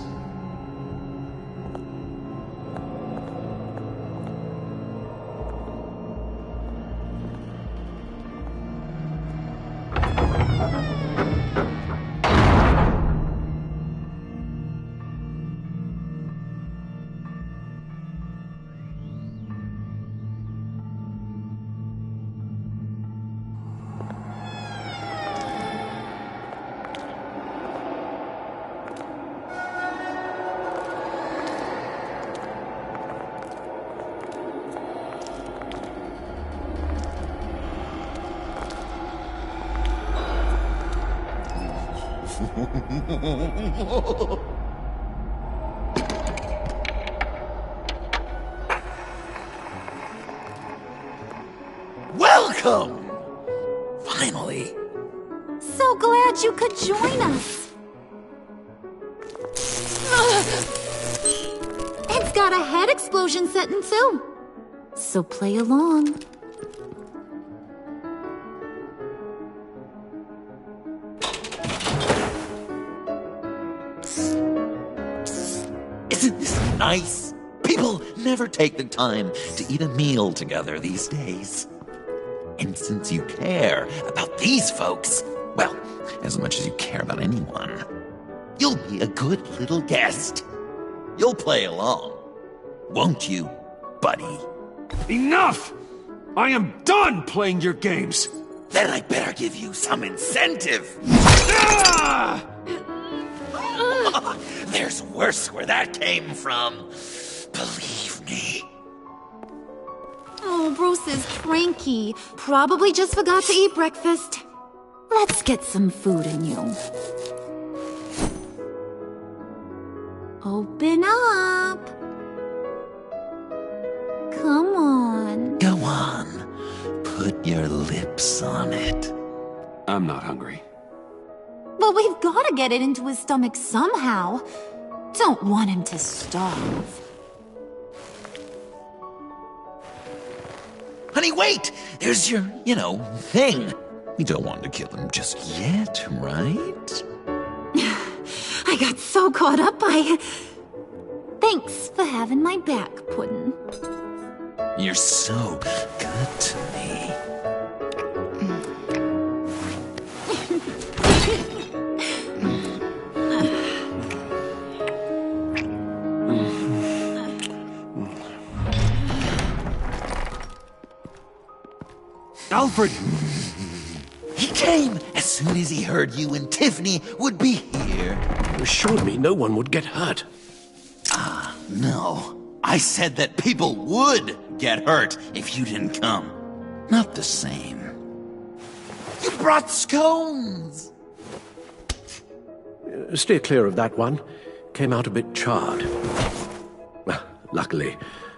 Welcome! Finally. So glad you could join us. It's got a head explosion setting too. So play along. Isn't this nice? People never take the time to eat a meal together these days. And since you care about these folks, well, as much as you care about anyone, you'll be a good little guest. You'll play along, won't you, buddy? Enough! I am done playing your games! Then I better give you some incentive. Ah! There's worse where that came from. Believe me. Oh, Bruce is cranky. Probably just forgot to eat breakfast. Let's get some food in you. Open up. Come on. Go on. Put your lips on it. I'm not hungry. But we've got to get it into his stomach somehow. Don't want him to starve. Honey, wait! There's your, thing. We don't want to kill him just yet, right? I got so caught up by... Thanks for having my back, Puddin'. You're so good to me. Alfred! He came as soon as he heard you and Tiffany would be here. You assured me no one would get hurt. No. I said that people would get hurt if you didn't come. Not the same. You brought scones! Steer clear of that one. Came out a bit charred. Well, luckily,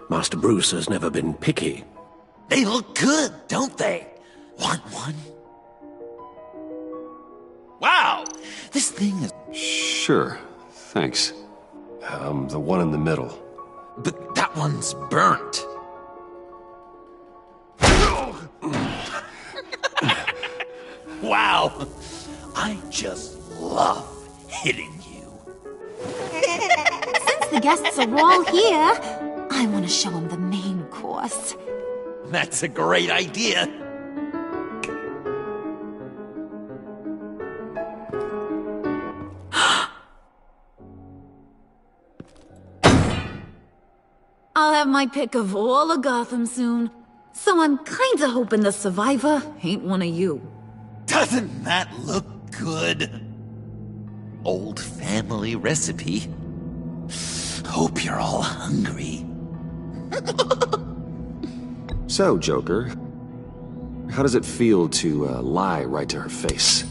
Master Bruce has never been picky. They look good, don't they? Want one? Wow! This thing is... Sure, thanks. The one in the middle. But that one's burnt. Wow! I just love hitting you. Since the guests are all here, I want to show them the main course. That's a great idea. I'll have my pick of all of Gotham soon, so I'm kinda hoping the survivor ain't one of you. Doesn't that look good? Old family recipe. Hope you're all hungry. So, Joker, how does it feel to lie right to her face?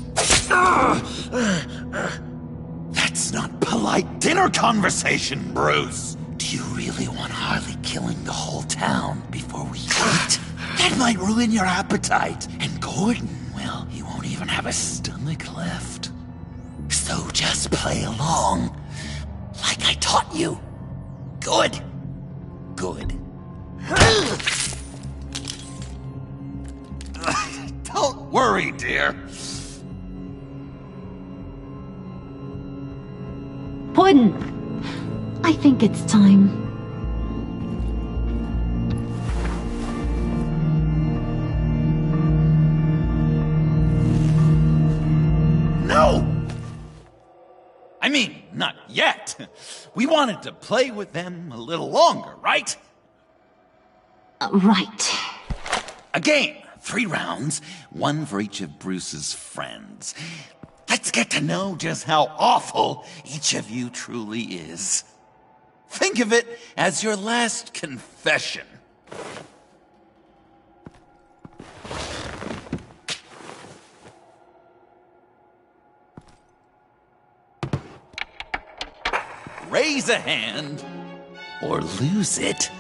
That's not polite dinner conversation, Bruce. Do you really want Harley killing the whole town before we eat? That might ruin your appetite. And Gordon, well, he won't even have a stomach left. So just play along, like I taught you. Good. Good. Don't worry, dear. Puddin', I think it's time. No! I mean, not yet. We wanted to play with them a little longer, right? Right. A game. 3 rounds, 1 for each of Bruce's friends. Let's get to know just how awful each of you truly is. Think of it as your last confession. Raise a hand, or lose it.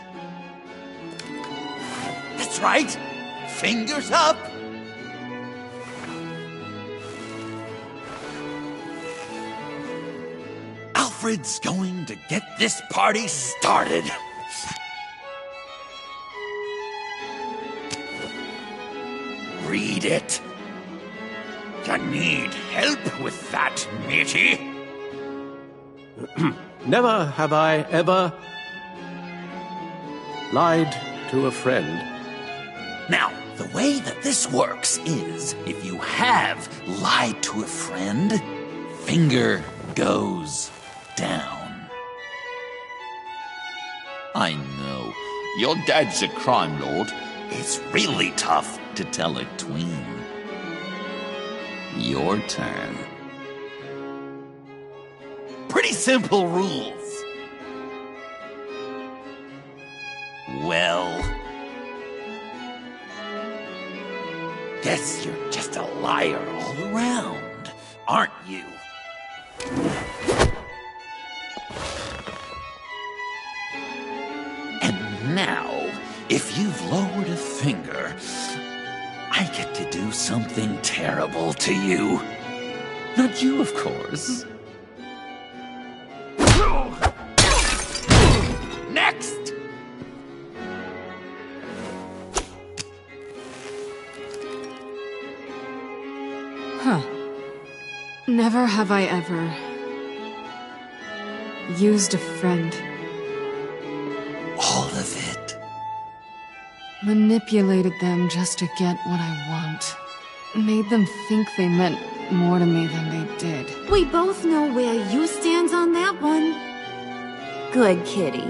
That's right. Fingers up. Alfred's going to get this party started. Read it. You need help with that, matey? Never have I ever lied to a friend. Now, the way that this works is, if you have lied to a friend, finger goes down. I know, your dad's a crime lord. It's really tough to tell a tween. Your turn. Pretty simple rules. Well, guess you're just a liar all around, aren't you? And now, if you've lowered a finger, I get to do something terrible to you. Not you, of course. Next! Huh. Never have I ever used a friend. All of it. Manipulated them just to get what I want. Made them think they meant more to me than they did. We both know where you stand on that one. Good kitty.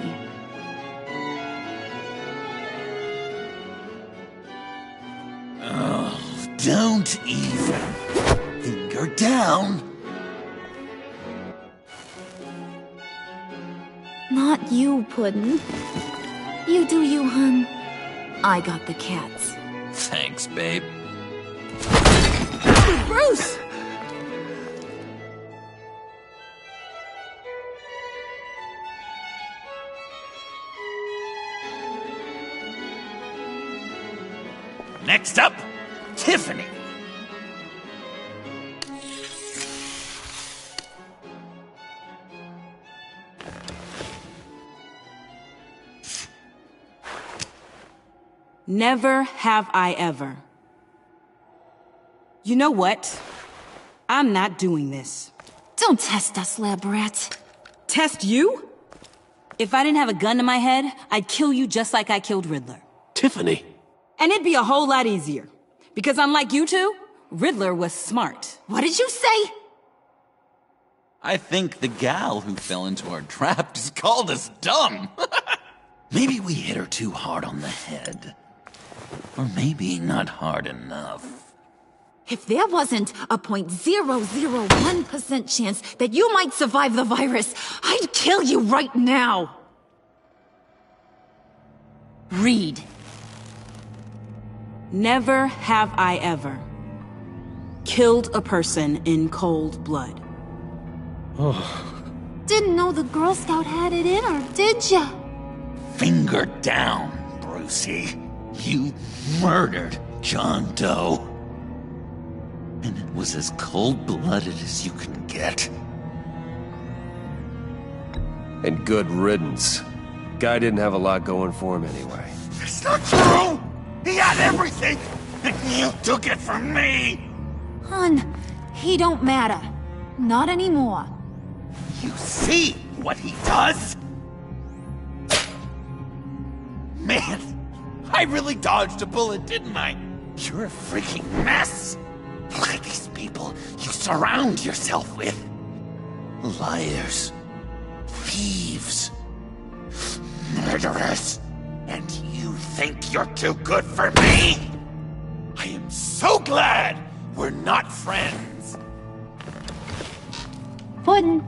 Oh, don't even. Finger down. Not you, Puddin'. You do you, hun. I got the cats. Thanks, babe. Bruce! Next up, Tiffany. Never have I ever. You know what? I'm not doing this. Don't test us, lab rat. Test you? If I didn't have a gun to my head, I'd kill you just like I killed Riddler. Tiffany. And it'd be a whole lot easier. Because unlike you two, Riddler was smart. What did you say? I think the gal who fell into our trap just called us dumb. Maybe we hit her too hard on the head. Or maybe not hard enough. If there wasn't a 0.001% chance that you might survive the virus, I'd kill you right now. Read. Never have I ever killed a person in cold blood. Didn't know the Girl Scout had it in her, did ya? Finger down, Brucey. You murdered John Doe. And it was as cold-blooded as you can get. And good riddance. Guy didn't have a lot going for him anyway. It's not true! He had everything! And you took it from me! Hun, he don't matter. Not anymore. You see what he does? Man, I really dodged a bullet, didn't I? You're a freaking mess! Look at these people you surround yourself with. Liars. Thieves. Murderers. And you think you're too good for me? I am so glad we're not friends. Puddin',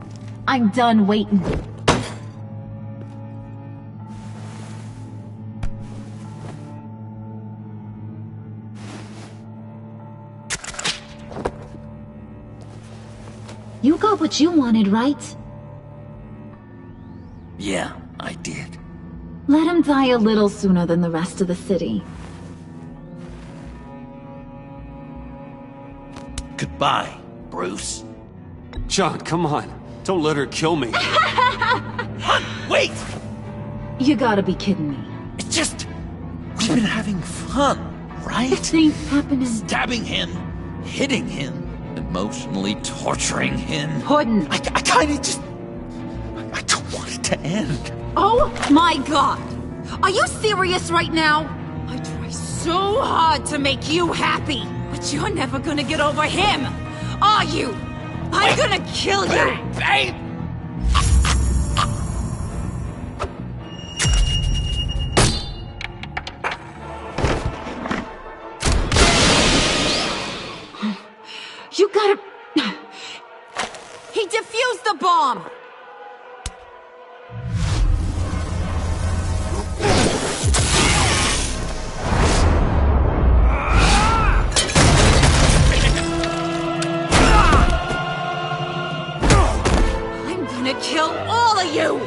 I'm done waiting. You got what you wanted, right? Yeah, I did. Let him die a little sooner than the rest of the city. Goodbye, Bruce. John, come on. Don't let her kill me. Hun, wait! You gotta be kidding me. It's just... we've been having fun, right? This ain't happening. Stabbing him, hitting him, emotionally torturing him. Puddin'. I kinda just... I don't want it to end. Oh my god! Are you serious right now? I try so hard to make you happy, but you're never gonna get over him, are you? I'm gonna kill you! Babe! You gotta... He defused the bomb! I'm gonna kill all of you!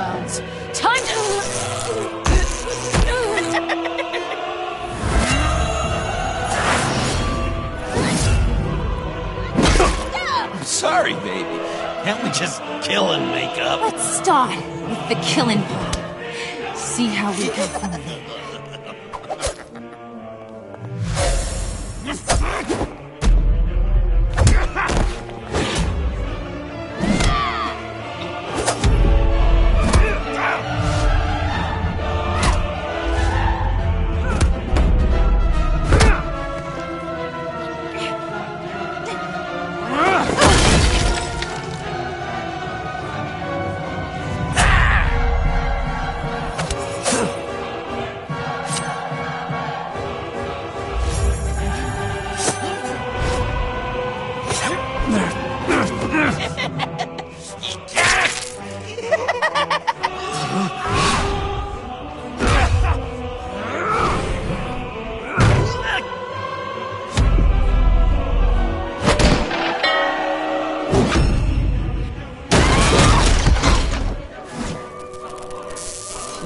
whereabouts. Time I'm sorry, baby. Can't we just kill and make up? Let's start with the killing part. See how we go from there.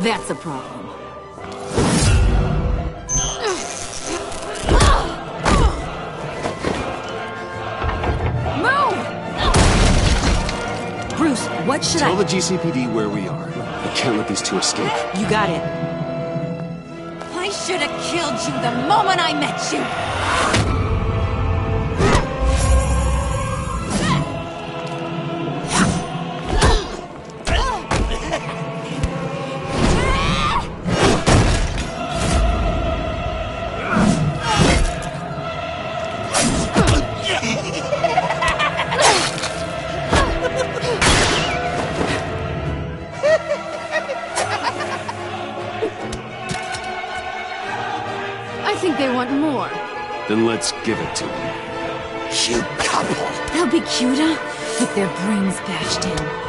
That's a problem. Move! Bruce, what should Tell the GCPD where we are. I can't let these two escape. You got it. I should have killed you the moment I met you. I think they want more. Then let's give it to them. Cute couple. They'll be cuter with their brains bashed in.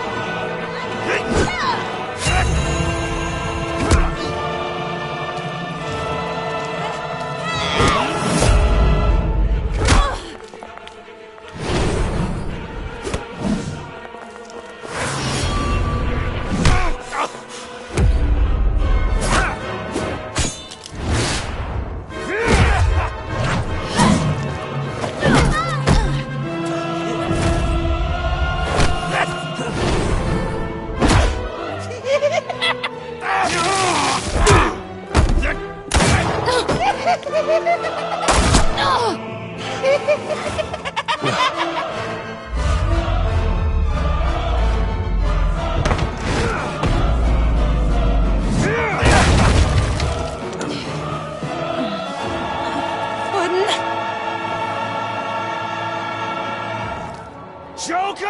Joker!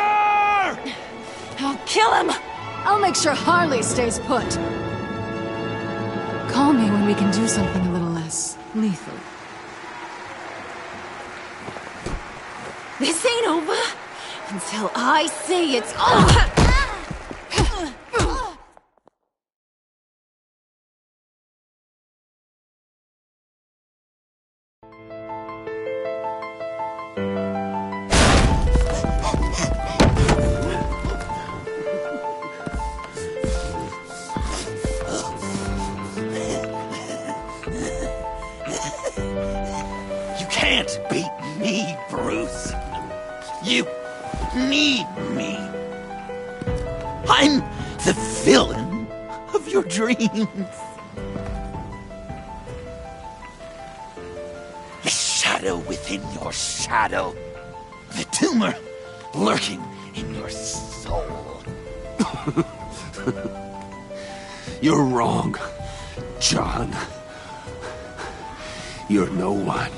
I'll kill him! I'll make sure Harley stays put. Call me when we can do something a little less lethal. This ain't over until I say it's over! You can't beat me, Bruce. You need me. I'm the villain of your dreams. The shadow within your shadow. The tumor lurking in your soul. You're wrong, John. You're no one.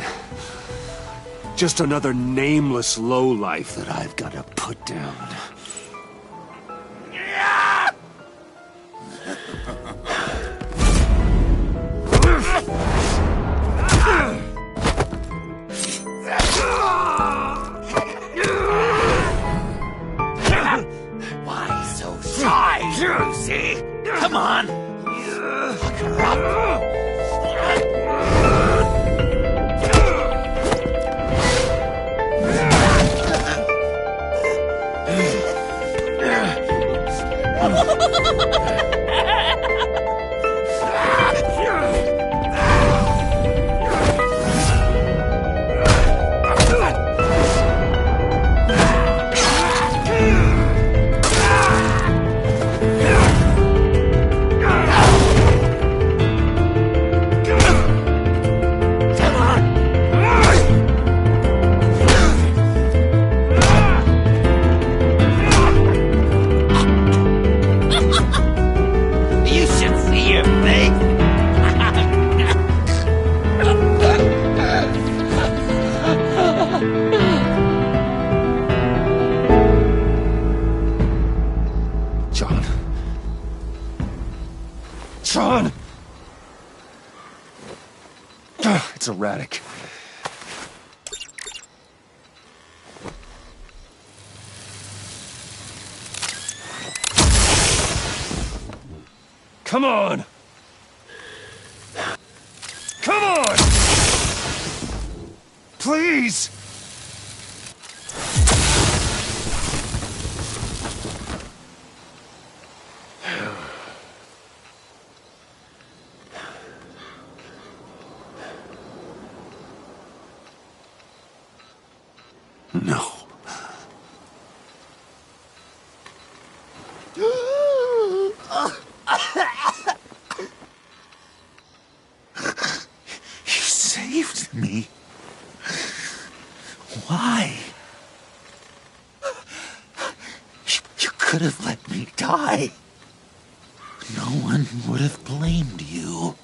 Just another nameless lowlife that I've got to put down. Why so shy, Brucey? Come on. Look her up. John! It's erratic. Come on! Come on! Please! No. You saved me. Why? You could have let me die. No one would have blamed you.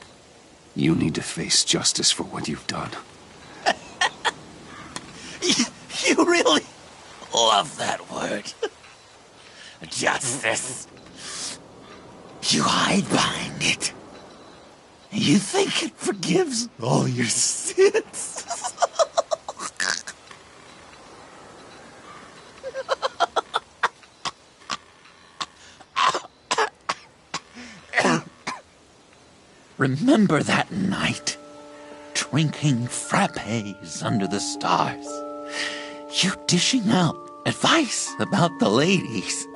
You need to face justice for what you've done. You really love that word. Justice. You hide behind it. You think it forgives all your sins. Remember that night, drinking frappes under the stars? You dishing out advice about the ladies.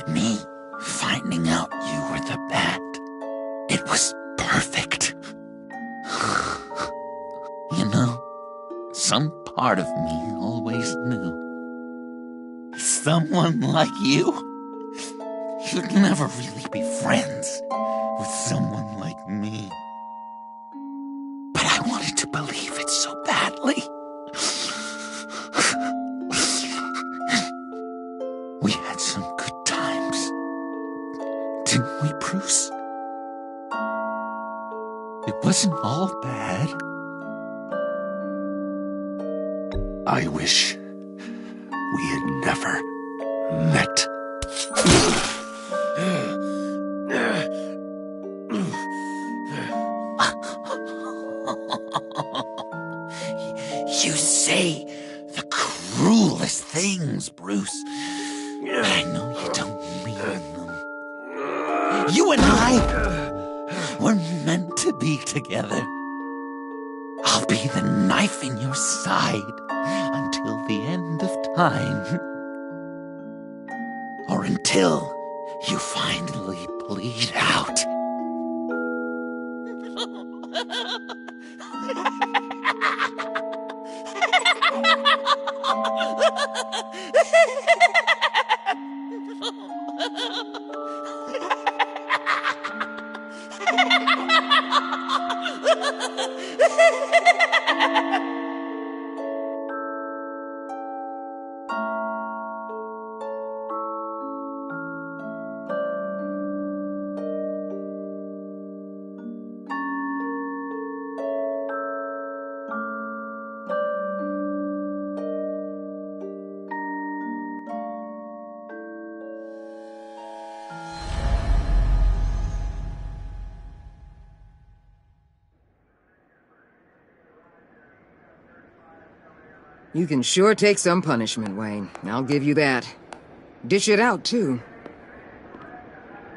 Me finding out you were the bat. It was perfect. You know, some part of me always knew. Someone like you, you'd never really be friends with someone like me. But I wanted to believe it so badly. We had some good times, didn't we, Bruce? It wasn't all bad. I wish we had never met. You say the cruelest things, Bruce. But I know you don't mean them. You and I were meant to be together. I'll be the knife in your side until the end of time. Or until you finally bleed out. You can sure take some punishment, Wayne. I'll give you that. Dish it out, too.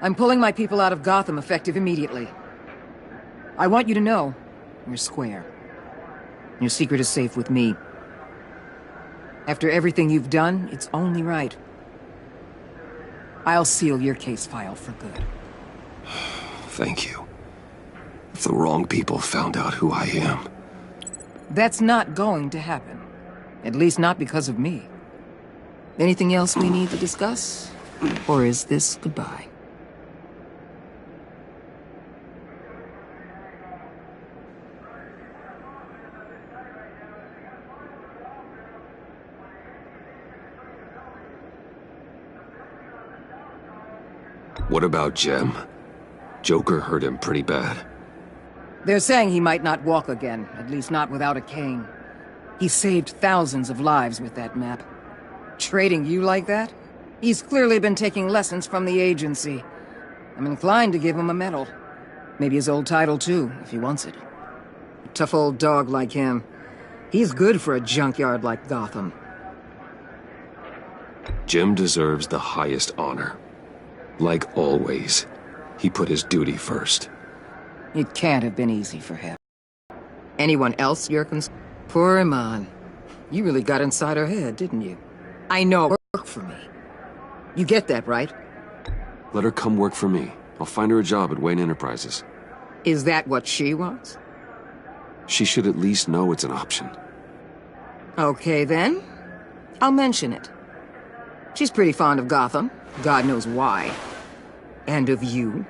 I'm pulling my people out of Gotham effective immediately. I want you to know, you're square. Your secret is safe with me. After everything you've done, it's only right. I'll seal your case file for good. Thank you. If the wrong people found out who I am... That's not going to happen. At least not because of me. Anything else we need to discuss? Or is this goodbye? What about Jem? Joker hurt him pretty bad. They're saying he might not walk again, at least not without a cane. He saved thousands of lives with that map. Trading you like that? He's clearly been taking lessons from the agency. I'm inclined to give him a medal. Maybe his old title too, if he wants it. A tough old dog like him. He's good for a junkyard like Gotham. Jem deserves the highest honor. Like always, he put his duty first. It can't have been easy for him. Anyone else you're concerned? Poor Iman. You really got inside her head, didn't you? I know it worked for me. You get that, right? Let her come work for me. I'll find her a job at Wayne Enterprises. Is that what she wants? She should at least know it's an option. Okay, then. I'll mention it. She's pretty fond of Gotham. God knows why. And of you.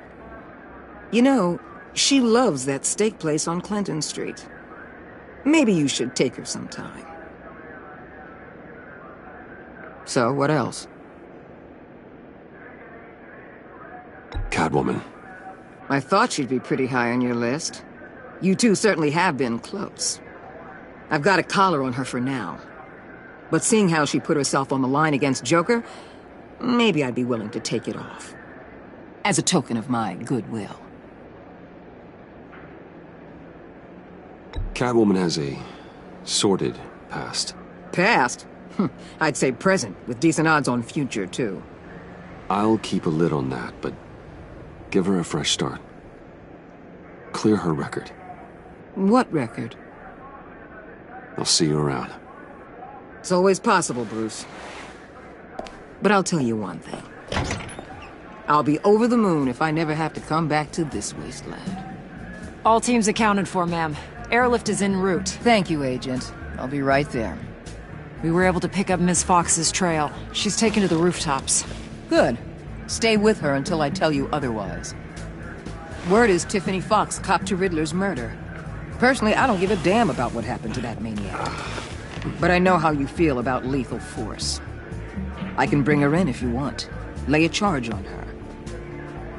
You know, she loves that steak place on Clinton Street. Maybe you should take her sometime. So, what else? Catwoman. I thought she'd be pretty high on your list. You two certainly have been close. I've got a collar on her for now. But seeing how she put herself on the line against Joker, maybe I'd be willing to take it off. As a token of my goodwill. Catwoman has a sordid past. Past? I'd say present, with decent odds on future, too. I'll keep a lid on that, but give her a fresh start. Clear her record. What record? I'll see you around. It's always possible, Bruce. But I'll tell you one thing. I'll be over the moon if I never have to come back to this wasteland. All teams accounted for, ma'am. Airlift is en route. Thank you, Agent. I'll be right there. We were able to pick up Miss Fox's trail. She's taken to the rooftops. Good. Stay with her until I tell you otherwise. Word is Tiffany Fox copped to Riddler's murder. Personally, I don't give a damn about what happened to that maniac. But I know how you feel about lethal force. I can bring her in if you want. Lay a charge on her.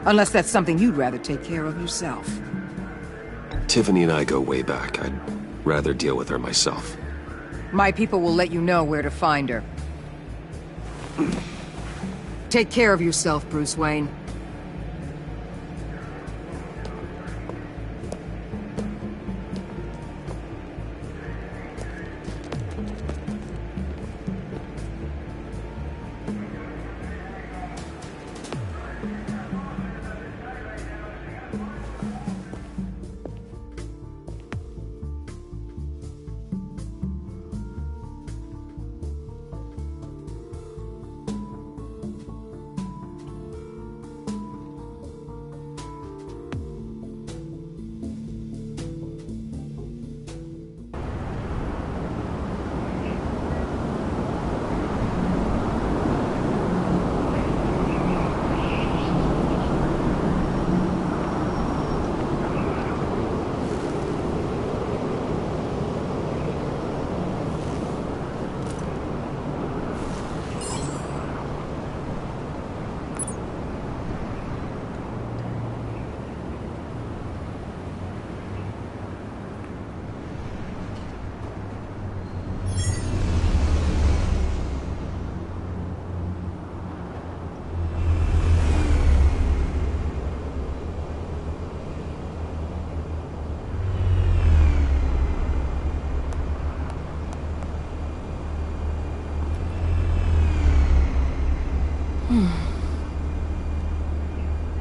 Unless that's something you'd rather take care of yourself. Tiffany and I go way back. I'd rather deal with her myself. My people will let you know where to find her. Take care of yourself, Bruce Wayne.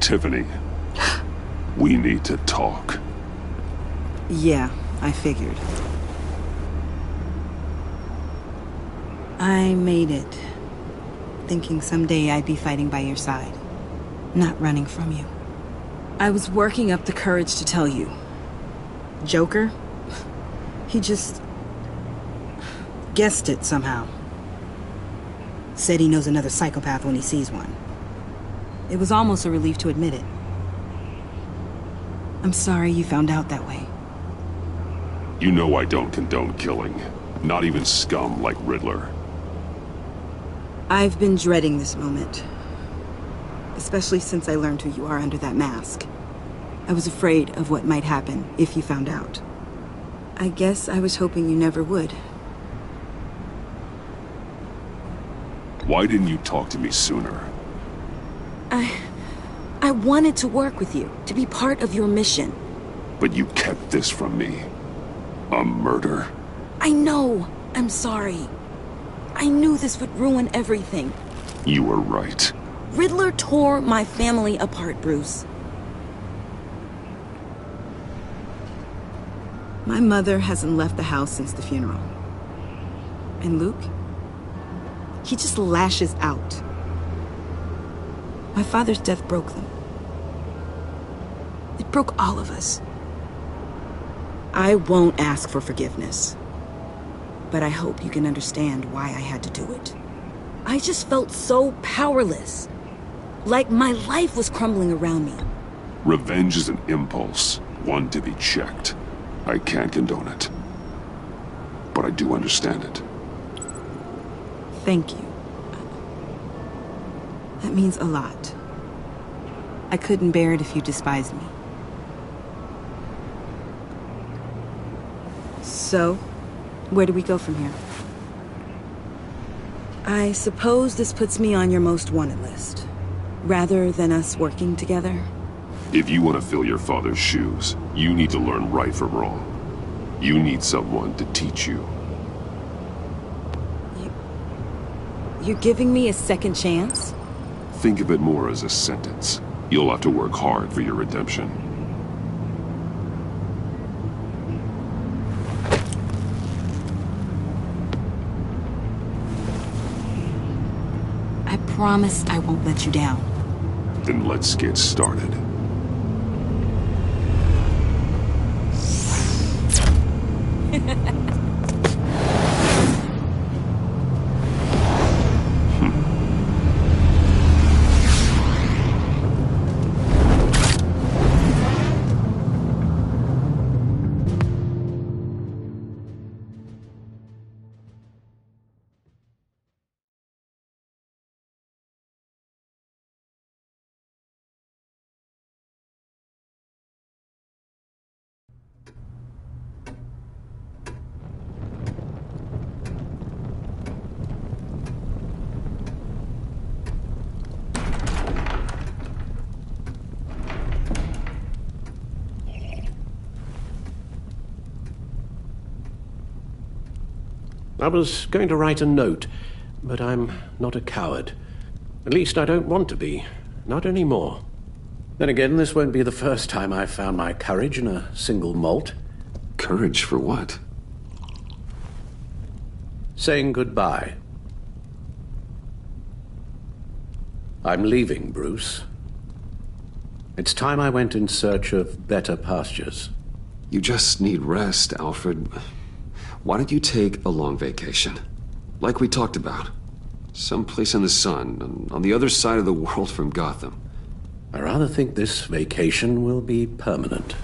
Tiffany, we need to talk. Yeah, I figured. I made it. thinking someday I'd be fighting by your side, not running from you. I was working up the courage to tell you. Joker? He just guessed it somehow. Said he knows another psychopath when he sees one. It was almost a relief to admit it. I'm sorry you found out that way. You know I don't condone killing. Not even scum like Riddler. I've been dreading this moment. Especially since I learned who you are under that mask. I was afraid of what might happen if you found out. I guess I was hoping you never would. Why didn't you talk to me sooner? I wanted to work with you, to be part of your mission. But you kept this from me. A murder? I know. I'm sorry. I knew this would ruin everything. You were right. Riddler tore my family apart, Bruce. My mother hasn't left the house since the funeral. And Luke? He just lashes out. My father's death broke them. It broke all of us. I won't ask for forgiveness. But I hope you can understand why I had to do it. I just felt so powerless. Like my life was crumbling around me. Revenge is an impulse, one to be checked. I can't condone it. But I do understand it. Thank you. That means a lot. I couldn't bear it if you despised me. So, where do we go from here? I suppose this puts me on your most wanted list, rather than us working together. If you want to fill your father's shoes, you need to learn right from wrong. You need someone to teach you. You're giving me a second chance? Think of it more as a sentence. You'll have to work hard for your redemption. I promise I won't let you down. Then let's get started. I was going to write a note, but I'm not a coward. At least I don't want to be. Not anymore. Then again, this won't be the first time I've found my courage in a single malt. Courage for what? Saying goodbye. I'm leaving, Bruce. It's time I went in search of better pastures. You just need rest, Alfred. Why don't you take a long vacation? Like we talked about. Someplace in the sun, on the other side of the world from Gotham. I rather think this vacation will be permanent.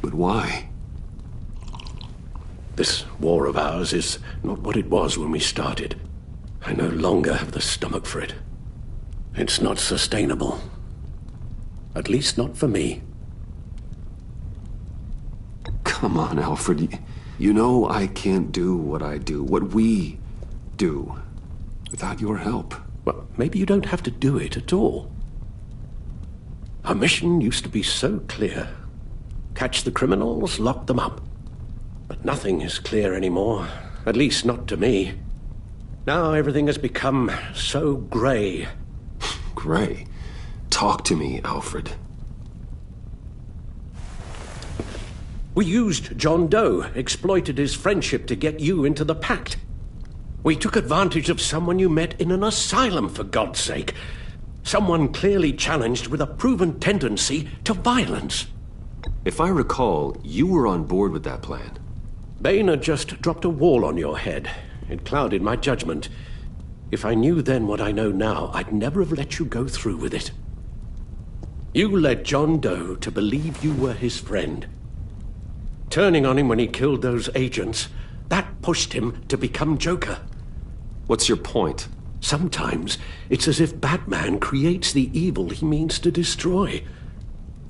But why? This war of ours is not what it was when we started. I no longer have the stomach for it. It's not sustainable. At least not for me. Come on, Alfred. You know I can't do what I do, what we do, without your help. Well, maybe you don't have to do it at all. Our mission used to be so clear. Catch the criminals, lock them up. But nothing is clear anymore, at least not to me. Now everything has become so grey. Grey? Talk to me, Alfred. We used John Doe, exploited his friendship to get you into the pact. We took advantage of someone you met in an asylum, for God's sake. Someone clearly challenged with a proven tendency to violence. If I recall, you were on board with that plan. Boehner just dropped a wall on your head. It clouded my judgment. If I knew then what I know now, I'd never have let you go through with it. You led John Doe to believe you were his friend. Turning on him when he killed those agents, that pushed him to become Joker. What's your point? Sometimes it's as if Batman creates the evil he means to destroy.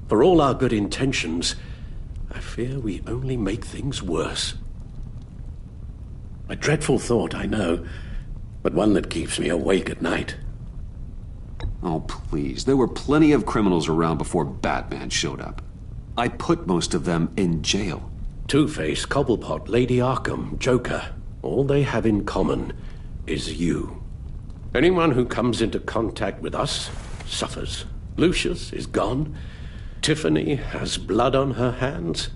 For all our good intentions, I fear we only make things worse. A dreadful thought, I know, but one that keeps me awake at night. Oh, please. There were plenty of criminals around before Batman showed up. I put most of them in jail. Two-Face, Cobblepot, Lady Arkham, Joker, all they have in common is you. Anyone who comes into contact with us suffers. Lucius is gone. Tiffany has blood on her hands.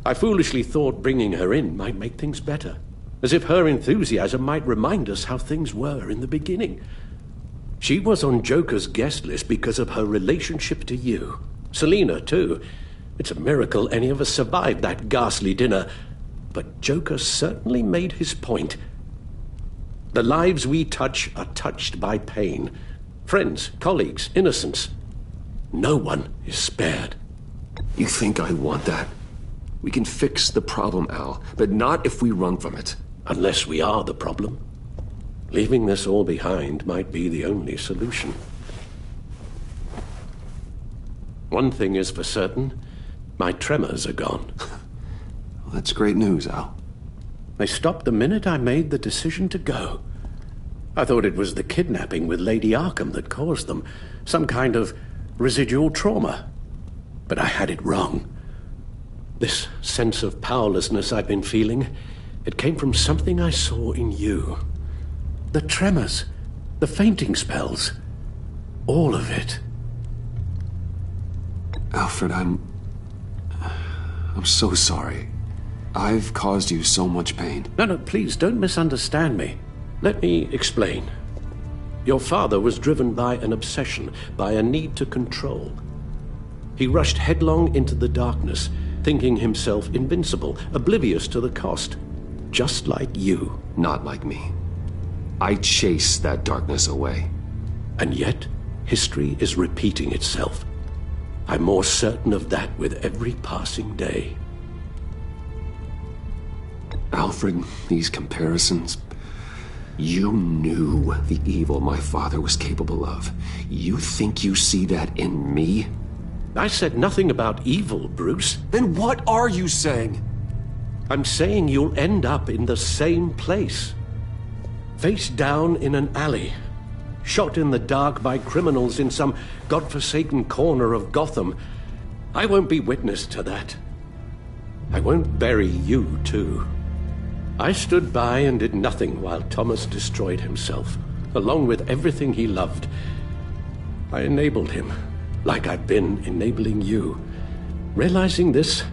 I foolishly thought bringing her in might make things better, as if her enthusiasm might remind us how things were in the beginning. She was on Joker's guest list because of her relationship to you. Selina, too. It's a miracle any of us survived that ghastly dinner, but Joker certainly made his point. The lives we touch are touched by pain. Friends, colleagues, innocents. No one is spared. You think I want that? We can fix the problem, Al, but not if we run from it. Unless we are the problem. Leaving this all behind might be the only solution. One thing is for certain, my tremors are gone. Well, that's great news, Al. They stopped the minute I made the decision to go. I thought it was the kidnapping with Lady Arkham that caused them, some kind of residual trauma. But I had it wrong. This sense of powerlessness I've been feeling, it came from something I saw in you. The tremors, the fainting spells, all of it. Alfred, I'm so sorry. I've caused you so much pain. No, please, don't misunderstand me. Let me explain. Your father was driven by an obsession, by a need to control. He rushed headlong into the darkness, thinking himself invincible, oblivious to the cost. Just like you. Not like me. I chase that darkness away. And yet, history is repeating itself. I'm more certain of that with every passing day. Alfred, these comparisons... You knew the evil my father was capable of. You think you see that in me? I said nothing about evil, Bruce. Then what are you saying? I'm saying you'll end up in the same place. Face down in an alley. Shot in the dark by criminals in some godforsaken corner of Gotham. I won't be witness to that. I won't bury you, too. I stood by and did nothing while Thomas destroyed himself, along with everything he loved. I enabled him, like I've been enabling you. Realizing this,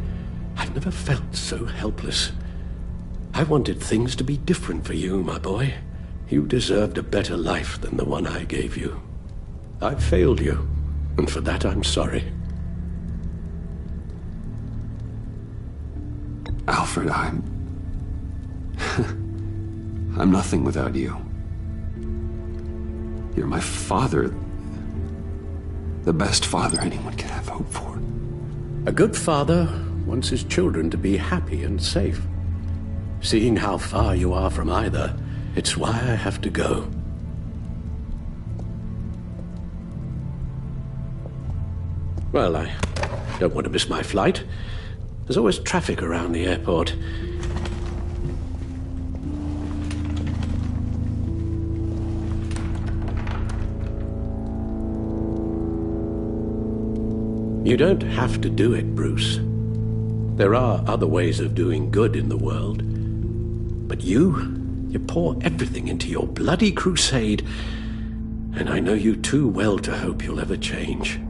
I've never felt so helpless. I wanted things to be different for you, my boy. You deserved a better life than the one I gave you. I failed you, and for that I'm sorry. Alfred, I'm nothing without you. You're my father. The best father anyone could have hope for. A good father wants his children to be happy and safe. Seeing how far you are from either, it's why I have to go. Well, I don't want to miss my flight. There's always traffic around the airport. You don't have to do it, Bruce. There are other ways of doing good in the world. But you pour everything into your bloody crusade, and I know you too well to hope you'll ever change.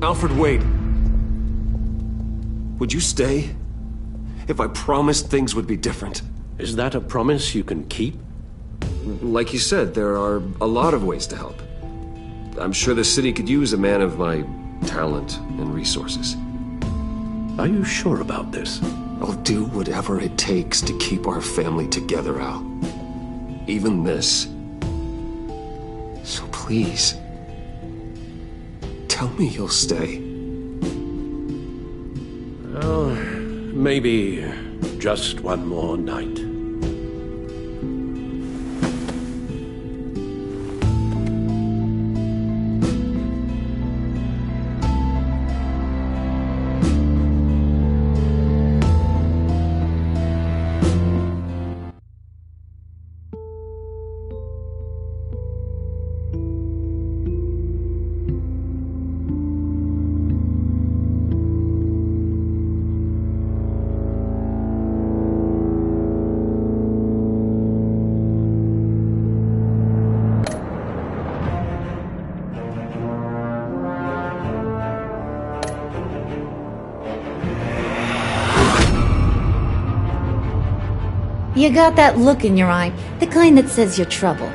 Alfred, wait. Would you stay? If I promised things would be different. Is that a promise you can keep? Like you said, there are a lot of ways to help. I'm sure the city could use a man of my talent and resources. Are you sure about this? I'll do whatever it takes to keep our family together, Al. Even this. So please, tell me you'll stay. Well, maybe just one more night. You got that look in your eye, the kind that says you're trouble.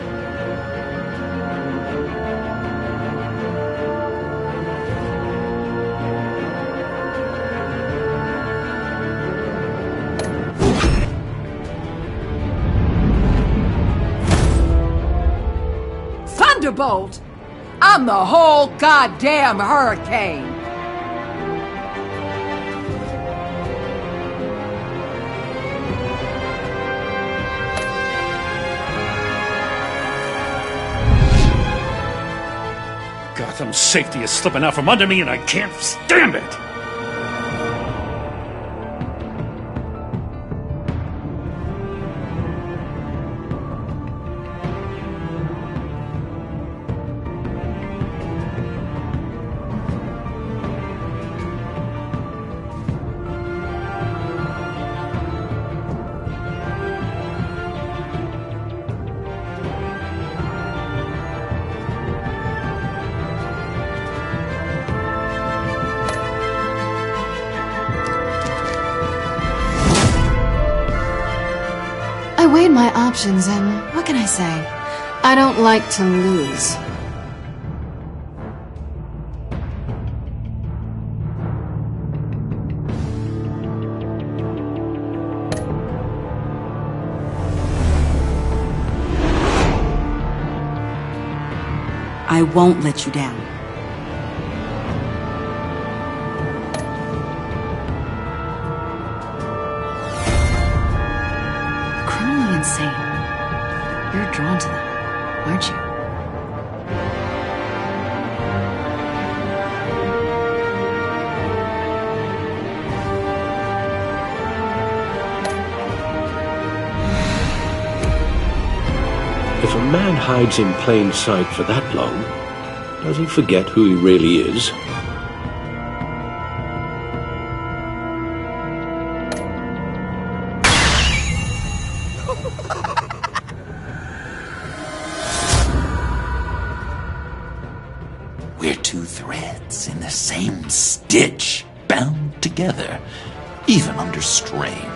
Thunderbolt! I'm the whole goddamn hurricane! Gotham's safety is slipping out from under me and I can't stand it! I weighed my options and what can I say? I don't like to lose. I won't let you down. Criminally insane. You're drawn to them, aren't you? If a man hides in plain sight for that long, does he forget who he really is? We're two threads in the same stitch, bound together, even under strain.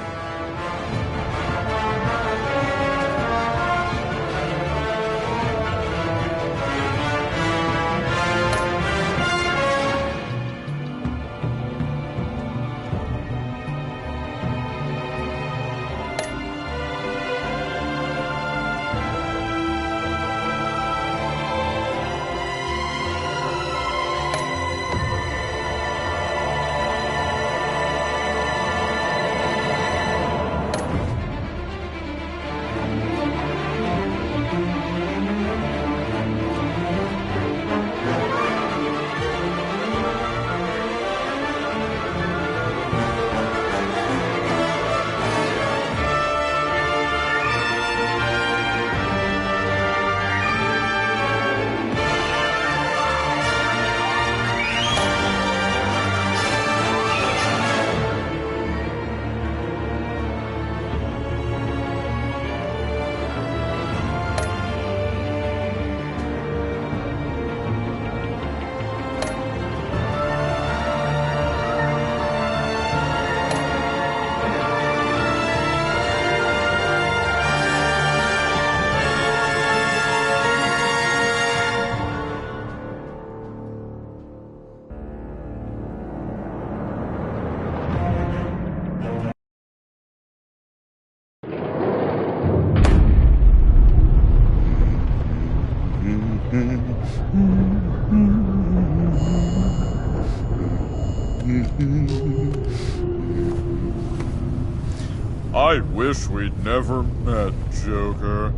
I wish we'd never met, Joker.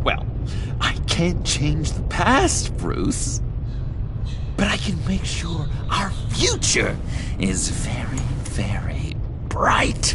Well, I can't change the past, Bruce. But I can make sure our future is very, very bright.